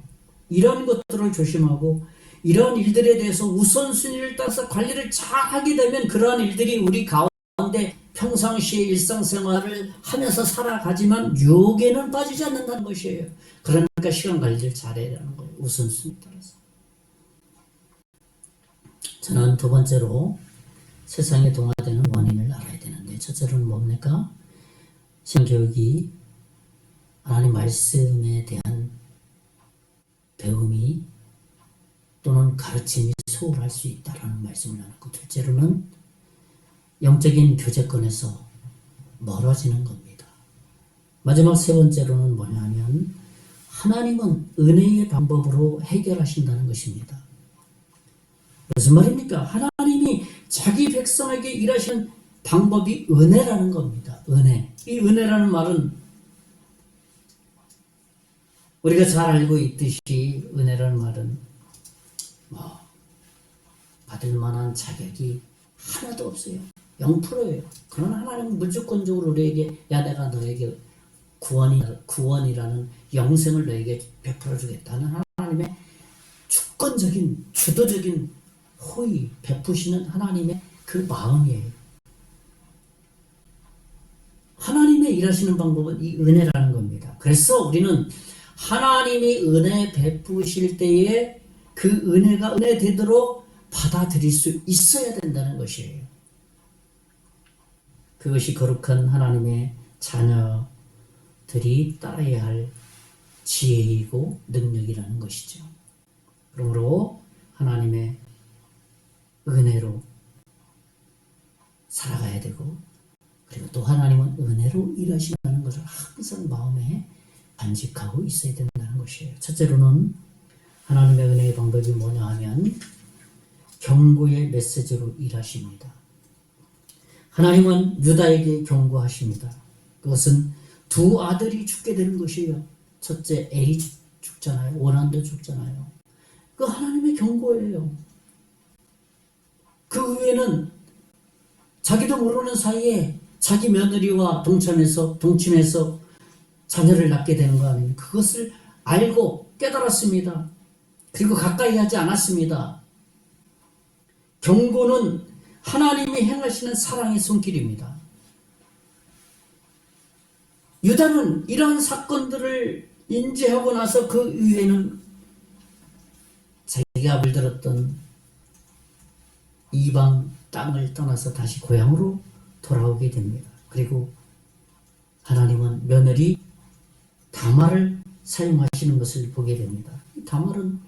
이런 것들을 조심하고 이런 일들에 대해서 우선순위를 따서 관리를 잘 하게 되면 그러한 일들이 우리 가운데 평상시에 일상생활을 하면서 살아가지만 유혹에는 빠지지 않는다는 것이에요. 그러니까 시간 관리를 잘해야 하는 거예요. 우선순위에 따라서. 저는 두 번째로 세상에 동화되는 원인을 알아야 되는데, 첫째로는 뭡니까? 신앙교육이 하나님 말씀에 대한 배움이 또는 가르침이 소홀할 수 있다라는 말씀을 나눴고, 둘째로는 영적인 교제권에서 멀어지는 겁니다. 마지막 세 번째로는 뭐냐면 하나님은 은혜의 방법으로 해결하신다는 것입니다. 무슨 말입니까? 하나님이 자기 백성에게 일하시는 방법이 은혜라는 겁니다. 은혜. 이 은혜라는 말은 우리가 잘 알고 있듯이 은혜라는 말은 받을 만한 자격이 하나도 없어요. 0%예요. 그러나 하나님은 무조건적으로 우리에게 내가 너에게 구원이라는 영생을 너에게 베풀어 주겠다는 하나님의 주권적인 주도적인 호의 베푸시는 하나님의 그 마음이에요. 하나님의 일하시는 방법은 이 은혜라는 겁니다. 그래서 우리는 하나님이 은혜 베푸실 때에 그 은혜가 은혜 되도록 받아들일 수 있어야 된다는 것이에요. 그것이 거룩한 하나님의 자녀들이 따라야 할 지혜이고 능력이라는 것이죠. 그러므로 하나님의 은혜로 살아가야 되고, 그리고 또 하나님은 은혜로 일하신다는 것을 항상 마음에 간직하고 있어야 된다는 것이에요. 첫째로는 하나님의 은혜의 방법이 뭐냐 하면 경고의 메시지로 일하십니다. 하나님은 유다에게 경고하십니다. 그것은 두 아들이 죽게 되는 것이에요. 첫째 엘이 죽잖아요. 오난도 죽잖아요. 그 하나님의 경고예요. 그 후에는 자기도 모르는 사이에 자기 며느리와 동침해서 자녀를 낳게 되는 거 아니에요. 그것을 알고 깨달았습니다. 그리고 가까이 하지 않았습니다. 경고는 하나님이 행하시는 사랑의 손길입니다. 유다는 이러한 사건들을 인지하고 나서 그 이후에는 자기가 물들었던 이방 땅을 떠나서 다시 고향으로 돌아오게 됩니다. 그리고 하나님은 며느리 다말을 사용하시는 것을 보게 됩니다. 다말은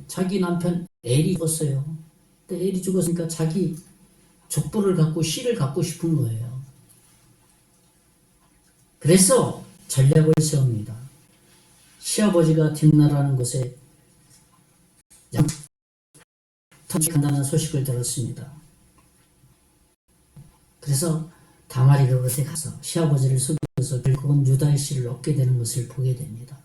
자기 남편 엘이 죽었어요. 근데 엘이 죽었으니까 자기 족보를 갖고 씨를 갖고 싶은 거예요. 그래서 전략을 세웁니다. 시아버지가 딥나라는 곳에 터득한다는 소식을 들었습니다. 그래서 다말이 그곳에 가서 시아버지를 속여서 결국은 유다의 씨를 얻게 되는 것을 보게 됩니다.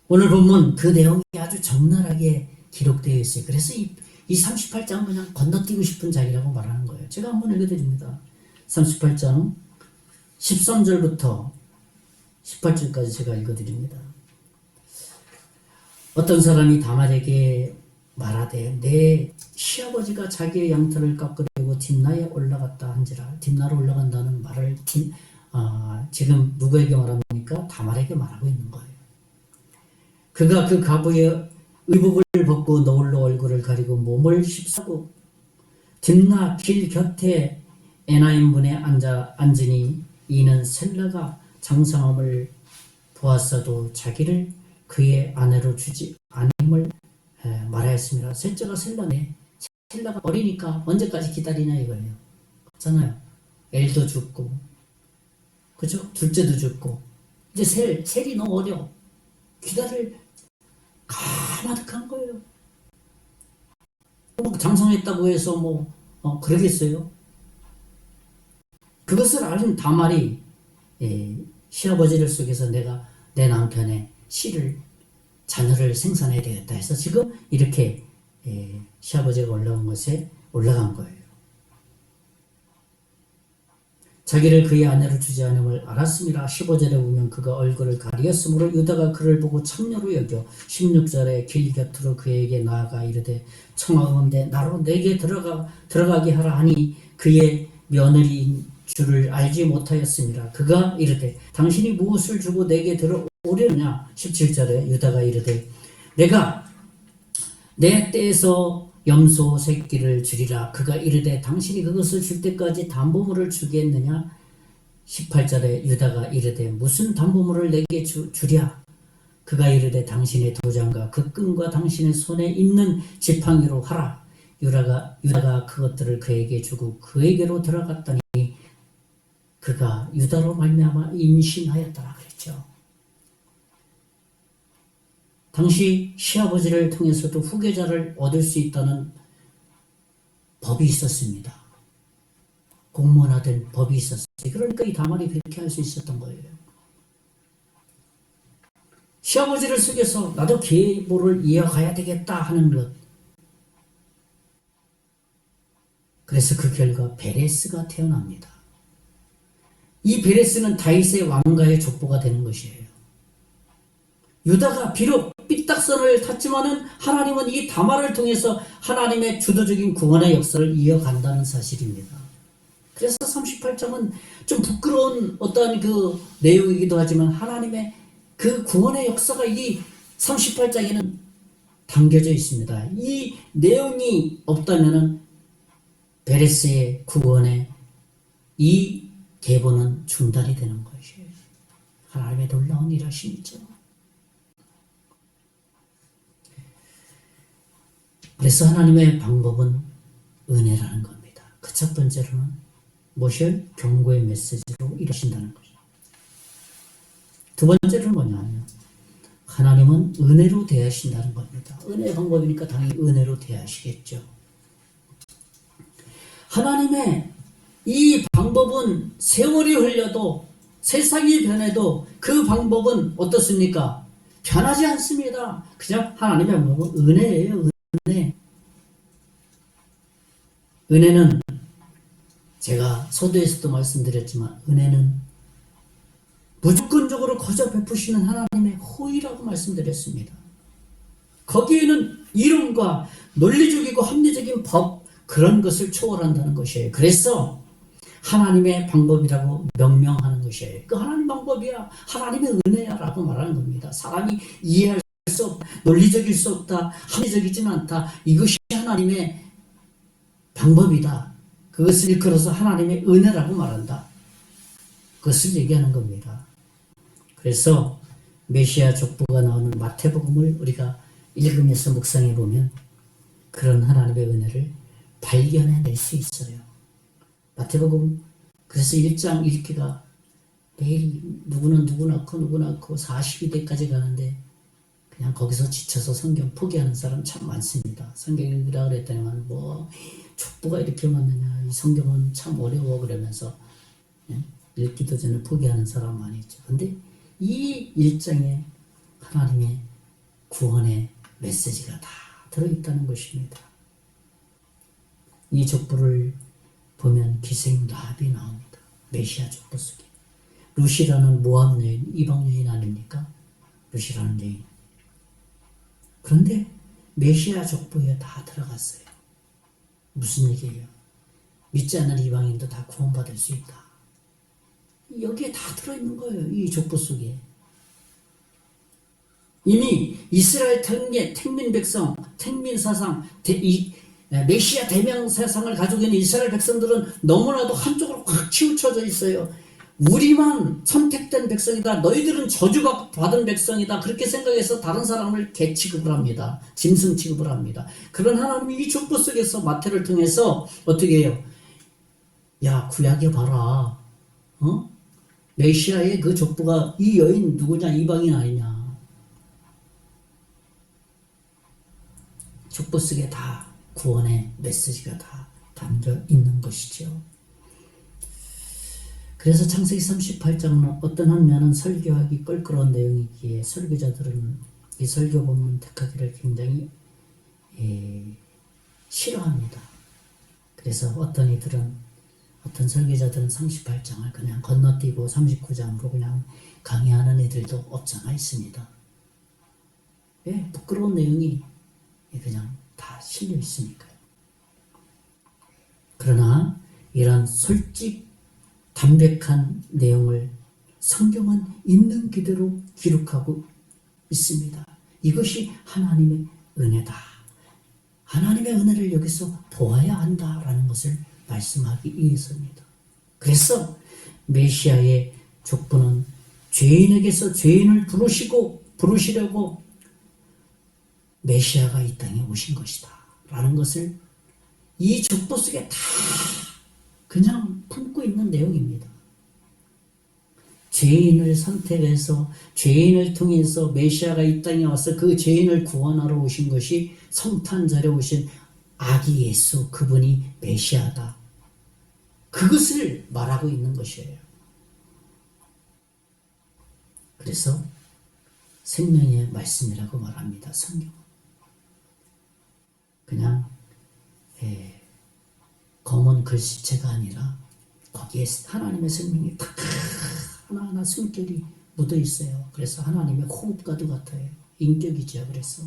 오늘 본문 그 내용이 아주 적나라하게 기록되어 있어요. 그래서 이 38장은 그냥 건너뛰고 싶은 자리라고 말하는 거예요. 제가 한번 읽어드립니다. 38장 13절부터 18절까지 제가 읽어드립니다. 어떤 사람이 다말에게 말하되 내 시아버지가 자기의 양털을 깎으려고 딥나에 올라갔다 한지라. 딥나로 올라간다는 말을 지금 누구에게 말합니까? 다말에게 말하고 있는 거예요. 그가 그 가부의 의복을 벗고 노을로 얼굴을 가리고 몸을 휩싸고 딥나 길 곁에 에나임 문에 앉으니 이는 셀라가 장성함을 보았어도 자기를 그의 아내로 주지 않음을 말하였습니다. 셋째가 셀라네. 셀라가 어리니까 언제까지 기다리냐 이거예요. 그렇잖아요. 엘도 죽고, 그죠? 둘째도 죽고, 이제 셀이 너무 어려. 기다릴 가마득한 거예요. 장성했다고 해서 그러겠어요? 그것을 알은 다말이 시아버지를 속여서 내가 내 남편의 씨를 자녀를 생산해야 되겠다 해서 지금 이렇게 시아버지가 올라간 것에 올라간 거예요. 자기를 그의 아내로 주지 않음을 알았음이라. 15절에 보면 그가 얼굴을 가리었으므로 유다가 그를 보고 참녀로 여겨 16절에 길 곁으로 그에게 나아가 이르되 청하건대 나로 내게 들어가게 하라 하니 그의 며느리인 줄을 알지 못하였음이라. 그가 이르되 당신이 무엇을 주고 내게 들어오려느냐. 17절에 유다가 이르되 내가 내 떼에서 염소 새끼를 주리라. 그가 이르되 당신이 그것을 줄 때까지 담보물을 주겠느냐. 18절에 유다가 이르되 무슨 담보물을 내게 주랴. 그가 이르되 당신의 도장과 그 끈과 당신의 손에 있는 지팡이로 하라. 유다가 그것들을 그에게 주고 그에게로 들어갔더니 그가 유다로 말미암아 임신하였더라 그랬죠. 당시 시아버지를 통해서도 후계자를 얻을 수 있다는 법이 있었습니다. 공문화된 법이 있었어요. 그러니까 이 다말이 그렇게 할 수 있었던 거예요. 시아버지를 속여서 나도 계보를 이어가야 되겠다 하는 것. 그래서 그 결과 베레스가 태어납니다. 이 베레스는 다윗의 왕가의 족보가 되는 것이에요. 유다가 비록 삐딱선을 탔지만은 하나님은 이 다말을 통해서 하나님의 주도적인 구원의 역사를 이어간다는 사실입니다. 그래서 38장은 좀 부끄러운 어떠한 그 내용이기도 하지만 하나님의 그 구원의 역사가 이 38장에는 담겨져 있습니다. 이 내용이 없다면은 베레스의 구원의 이 계보는 중단이 되는 것이에요. 하나님의 놀라운 일하심이죠. 그래서 하나님의 방법은 은혜라는 겁니다. 그 첫 번째로는 무엇이요? 경고의 메시지로 일하신다는 거죠. 두 번째로는 뭐냐면 하나님은 은혜로 대하신다는 겁니다. 은혜의 방법이니까 당연히 은혜로 대하시겠죠. 하나님의 이 방법은 세월이 흘려도 세상이 변해도 그 방법은 어떻습니까? 변하지 않습니다. 그냥 하나님의 방법은 은혜예요. 은혜는 제가 서두에서도 말씀드렸지만 은혜는 무조건적으로 거저 베푸시는 하나님의 호의라고 말씀드렸습니다. 거기에는 이론과 논리적이고 합리적인 법 그런 것을 초월한다는 것이에요. 그래서 하나님의 방법이라고 명명하는 것이에요. 그 하나님 방법이야, 하나님의 은혜야 라고 말하는 겁니다. 사람이 이해할 수 없다, 논리적일 수 없다, 합리적이지는 않다. 이것이 하나님의 방법이다. 그것을 일컬어서 하나님의 은혜라고 말한다. 그것을 얘기하는 겁니다. 그래서 메시아 족보가 나오는 마태복음을 우리가 읽으면서 묵상해 보면 그런 하나님의 은혜를 발견해낼 수 있어요. 마태복음 그래서 1장 읽기가 매일 누구는 누구 낳고 42대까지 가는데 그냥 거기서 지쳐서 성경 포기하는 사람 참 많습니다. 성경 읽으라 그랬더니만 뭐 족보가 이렇게 많느냐, 이 성경은 참 어려워 그러면서 읽기도 전에 포기하는 사람 많이 있죠. 근데 이 1장에 하나님의 구원의 메시지가 다 들어있다는 것입니다. 이 족보를 보면 기생 라합이 나옵니다. 메시아 족보 속에. 루시라는 모압 여인, 이방 여인 아닙니까? 루시라는 여인. 그런데 메시아 족보에 다 들어갔어요. 무슨 얘기예요? 믿지 않는 이방인도 다 구원받을 수 있다. 여기에 다 들어있는 거예요. 이 족보 속에. 이미 이스라엘 택민 백성, 택민 사상, 메시아 대명 사상을 가지고 있는 이스라엘 백성들은 너무나도 한쪽으로 확 치우쳐져 있어요. 우리만 선택된 백성이다. 너희들은 저주받은 백성이다. 그렇게 생각해서 다른 사람을 개 취급을 합니다. 짐승 취급을 합니다. 그런 하나님이 이 족보 속에서 마태를 통해서 어떻게 해요? 야, 구약에 봐라. 메시아의 그 족보가 이 여인 누구냐? 이방인 아니냐? 족보 속에 다 구원의 메시지가 다 담겨 있는 것이죠. 그래서 창세기 38장은 어떤 한 면은 설교하기 껄끄러운 내용이기에 설교자들은 이 설교 본문 택하기를 굉장히 싫어합니다. 그래서 어떤 설교자들은 38장을 그냥 건너뛰고 39장으로 그냥 강의하는 애들도 없잖아 있습니다. 왜? 부끄러운 내용이 그냥 다 실려 있으니까요. 그러나 이런 솔직 담백한 내용을 성경은 있는 그대로 기록하고 있습니다. 이것이 하나님의 은혜다. 하나님의 은혜를 여기서 보아야 한다라는 것을 말씀하기 위해서입니다. 그래서 메시아의 족보는 죄인에게서 죄인을 부르시려고 메시아가 이 땅에 오신 것이다 라는 것을 이 족보 속에 다 그냥 품고 있는 내용입니다. 죄인을 선택해서 죄인을 통해서 메시아가 이 땅에 와서 그 죄인을 구원하러 오신 것이 성탄절에 오신 아기 예수, 그분이 메시아다. 그것을 말하고 있는 것이에요. 그래서 생명의 말씀이라고 말합니다. 성경. 그냥 검은 글씨체가 아니라 거기에 하나님의 생명이 탁 하나하나 숨결이 묻어 있어요. 그래서 하나님의 호흡과도 같아요. 인격이죠. 그래서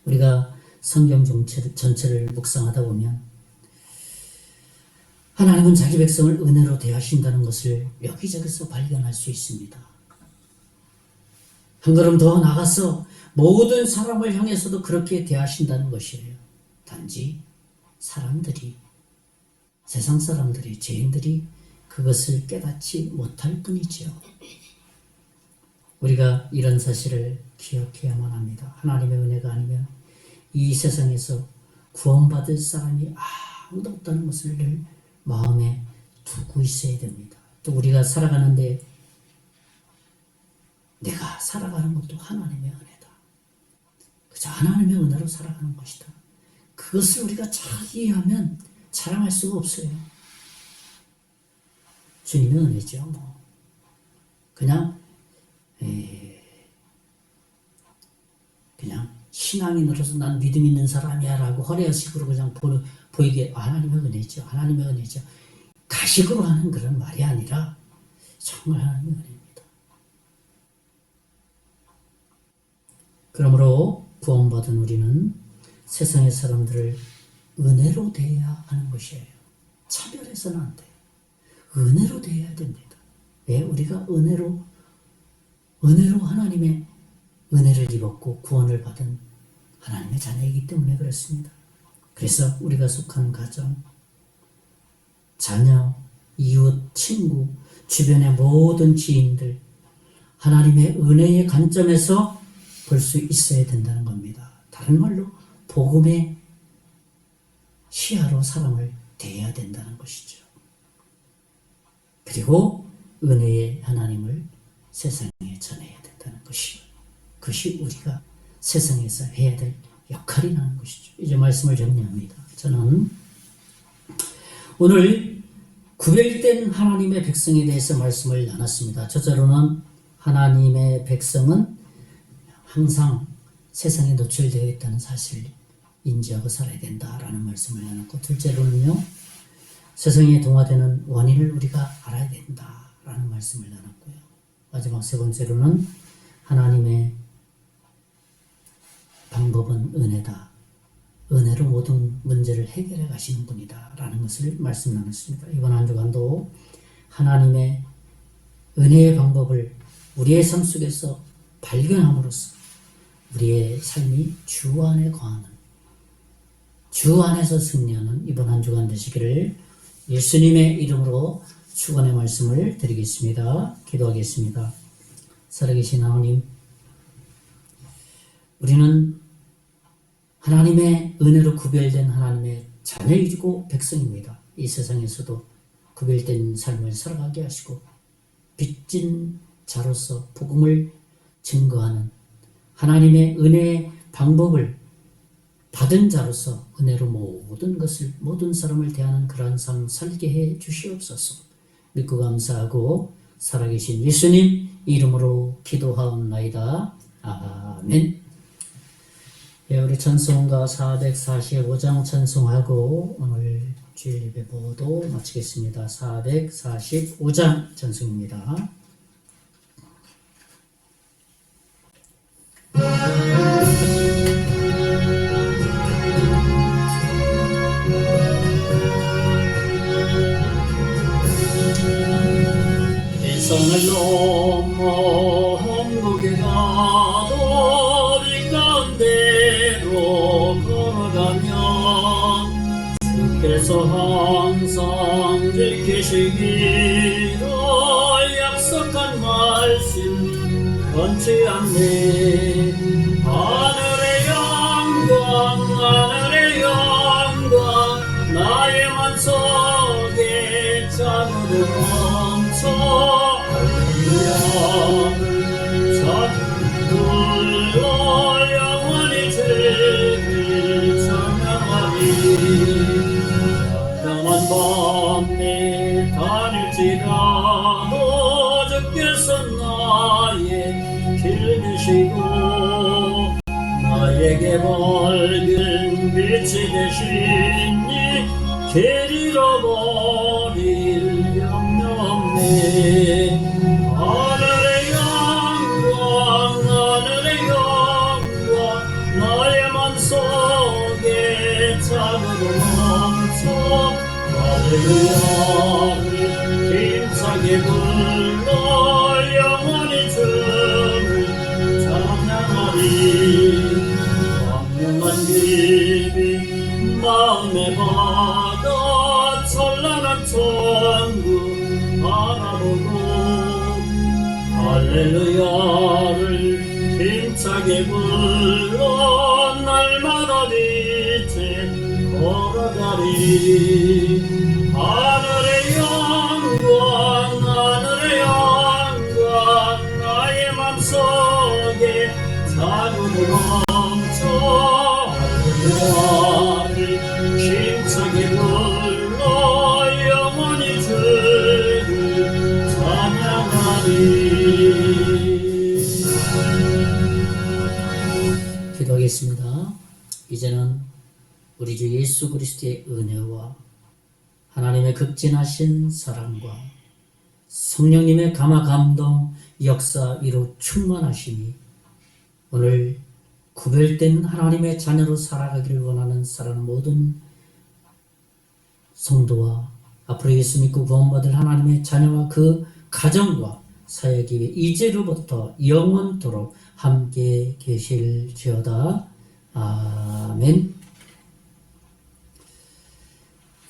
우리가 성경 전체를 묵상하다 보면 하나님은 자기 백성을 은혜로 대하신다는 것을 여기저기서 발견할 수 있습니다. 한 걸음 더 나가서 모든 사람을 향해서도 그렇게 대하신다는 것이에요. 단지 세상 사람들이, 죄인들이 그것을 깨닫지 못할 뿐이지요. 우리가 이런 사실을 기억해야만 합니다. 하나님의 은혜가 아니면 이 세상에서 구원받을 사람이 아무도 없다는 것을 늘 마음에 두고 있어야 됩니다. 또 우리가 살아가는데 내가 살아가는 것도 하나님의 은혜다. 그저 하나님의 은혜로 살아가는 것이다. 그것을 우리가 잘 이해하면 자랑할 수가 없어요. 주님의 은혜죠. 그냥 신앙인으로서 난 믿음 있는 사람이야 라고 허례식으로 그냥 보이게 하나님의 은혜죠. 하나님의 은혜죠. 가식으로 하는 그런 말이 아니라 정말 하나님의 은혜입니다. 그러므로 구원받은 우리는 세상의 사람들을 은혜로 대해야 하는 것이에요. 차별해서는 안 돼요. 은혜로 대해야 됩니다. 왜? 우리가 은혜로 하나님의 은혜를 입었고 구원을 받은 하나님의 자녀이기 때문에 그렇습니다. 그래서 우리가 속한 가정, 자녀, 이웃, 친구, 주변의 모든 지인들, 하나님의 은혜의 관점에서 볼 수 있어야 된다는 겁니다. 다른 말로 복음의 시야로 사람을 대해야 된다는 것이죠. 그리고 은혜의 하나님을 세상에 전해야 된다는 그것이 우리가 세상에서 해야 될 역할이라는 것이죠. 이제 말씀을 정리합니다. 저는 오늘 구별된 하나님의 백성에 대해서 말씀을 나눴습니다. 첫째로는 하나님의 백성은 항상 세상에 노출되어 있다는 사실을 인지하고 살아야 된다라는 말씀을 나눴고, 둘째로는요, 세상에 동화되는 원인을 우리가 알아야 된다라는 말씀을 나눴고요. 마지막 세 번째로는 하나님의 방법은 은혜다. 은혜로 모든 문제를 해결해 가시는 분이다 라는 것을 말씀 나눴습니다. 이번 한 주간도 하나님의 은혜의 방법을 우리의 삶 속에서 발견함으로써 우리의 삶이 주 안에 거하는, 주 안에서 승리하는 이번 한 주간 되시기를 예수님의 이름으로 축원의 말씀을 드리겠습니다. 기도하겠습니다. 살아계신 하나님, 우리는 하나님의 은혜로 구별된 하나님의 자녀이고 백성입니다. 이 세상에서도 구별된 삶을 살아가게 하시고 빚진 자로서 복음을 증거하는 하나님의 은혜의 방법을 받은 자로서 은혜로 모든 사람을 대하는 그러한 삶 살게 해 주시옵소서. 믿고 감사하고 살아계신 예수님 이름으로 기도하옵나이다. 아멘. 예, 우리 찬송가 445장 찬송하고 오늘 주일 예배 보도 마치겠습니다. 445장 찬송입니다. 세상을 넘어 한국에 가도 빛 가운데로 걸어가면 주께서 항상 지키시기로 약속한 말씀 변치 않네. 하늘의 영광 나의 맘속에 자고로 넘쳐 불러 영원히 주를 찬양하리. 영원 밤에 다닐지라도 주께서 나의 길 되시고 나에게 밝은 빛이 되시니 길 잃어버릴 염려 없네. 하늘의 영광 나의 맘속에 자고로 넘쳐 할렐루야를 힘차게 불러 영원히 주를 찬양하리. 광명한 길이 마음에 받아 찬란한 천국 바라보고 할렐루야를 힘차게 불러 날마다 빛에 걸어가리. 하늘의 영광 나의 맘속에 자고로 넘쳐 할렐루야를 힘차게 불러 영원히 주를 찬양하리. 기도하겠습니다. 이제는 우리 주 예수 그리스도의 은혜와 하나님의 극진하신 사랑과 성령님의 감화 감동 역사 위로 충만하시니 오늘 구별된 하나님의 자녀로 살아가기를 원하는 사랑하는 모든 성도와 앞으로 예수 믿고 구원받을 하나님의 자녀와 그 가정과 사역이 이제로부터 영원토록 함께 계실지어다. 아멘.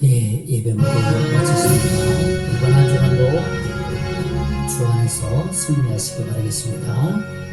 예, 예배 모두 마쳤습니다. 이번 한 주간도 주 안에서 승리하시기 바라겠습니다.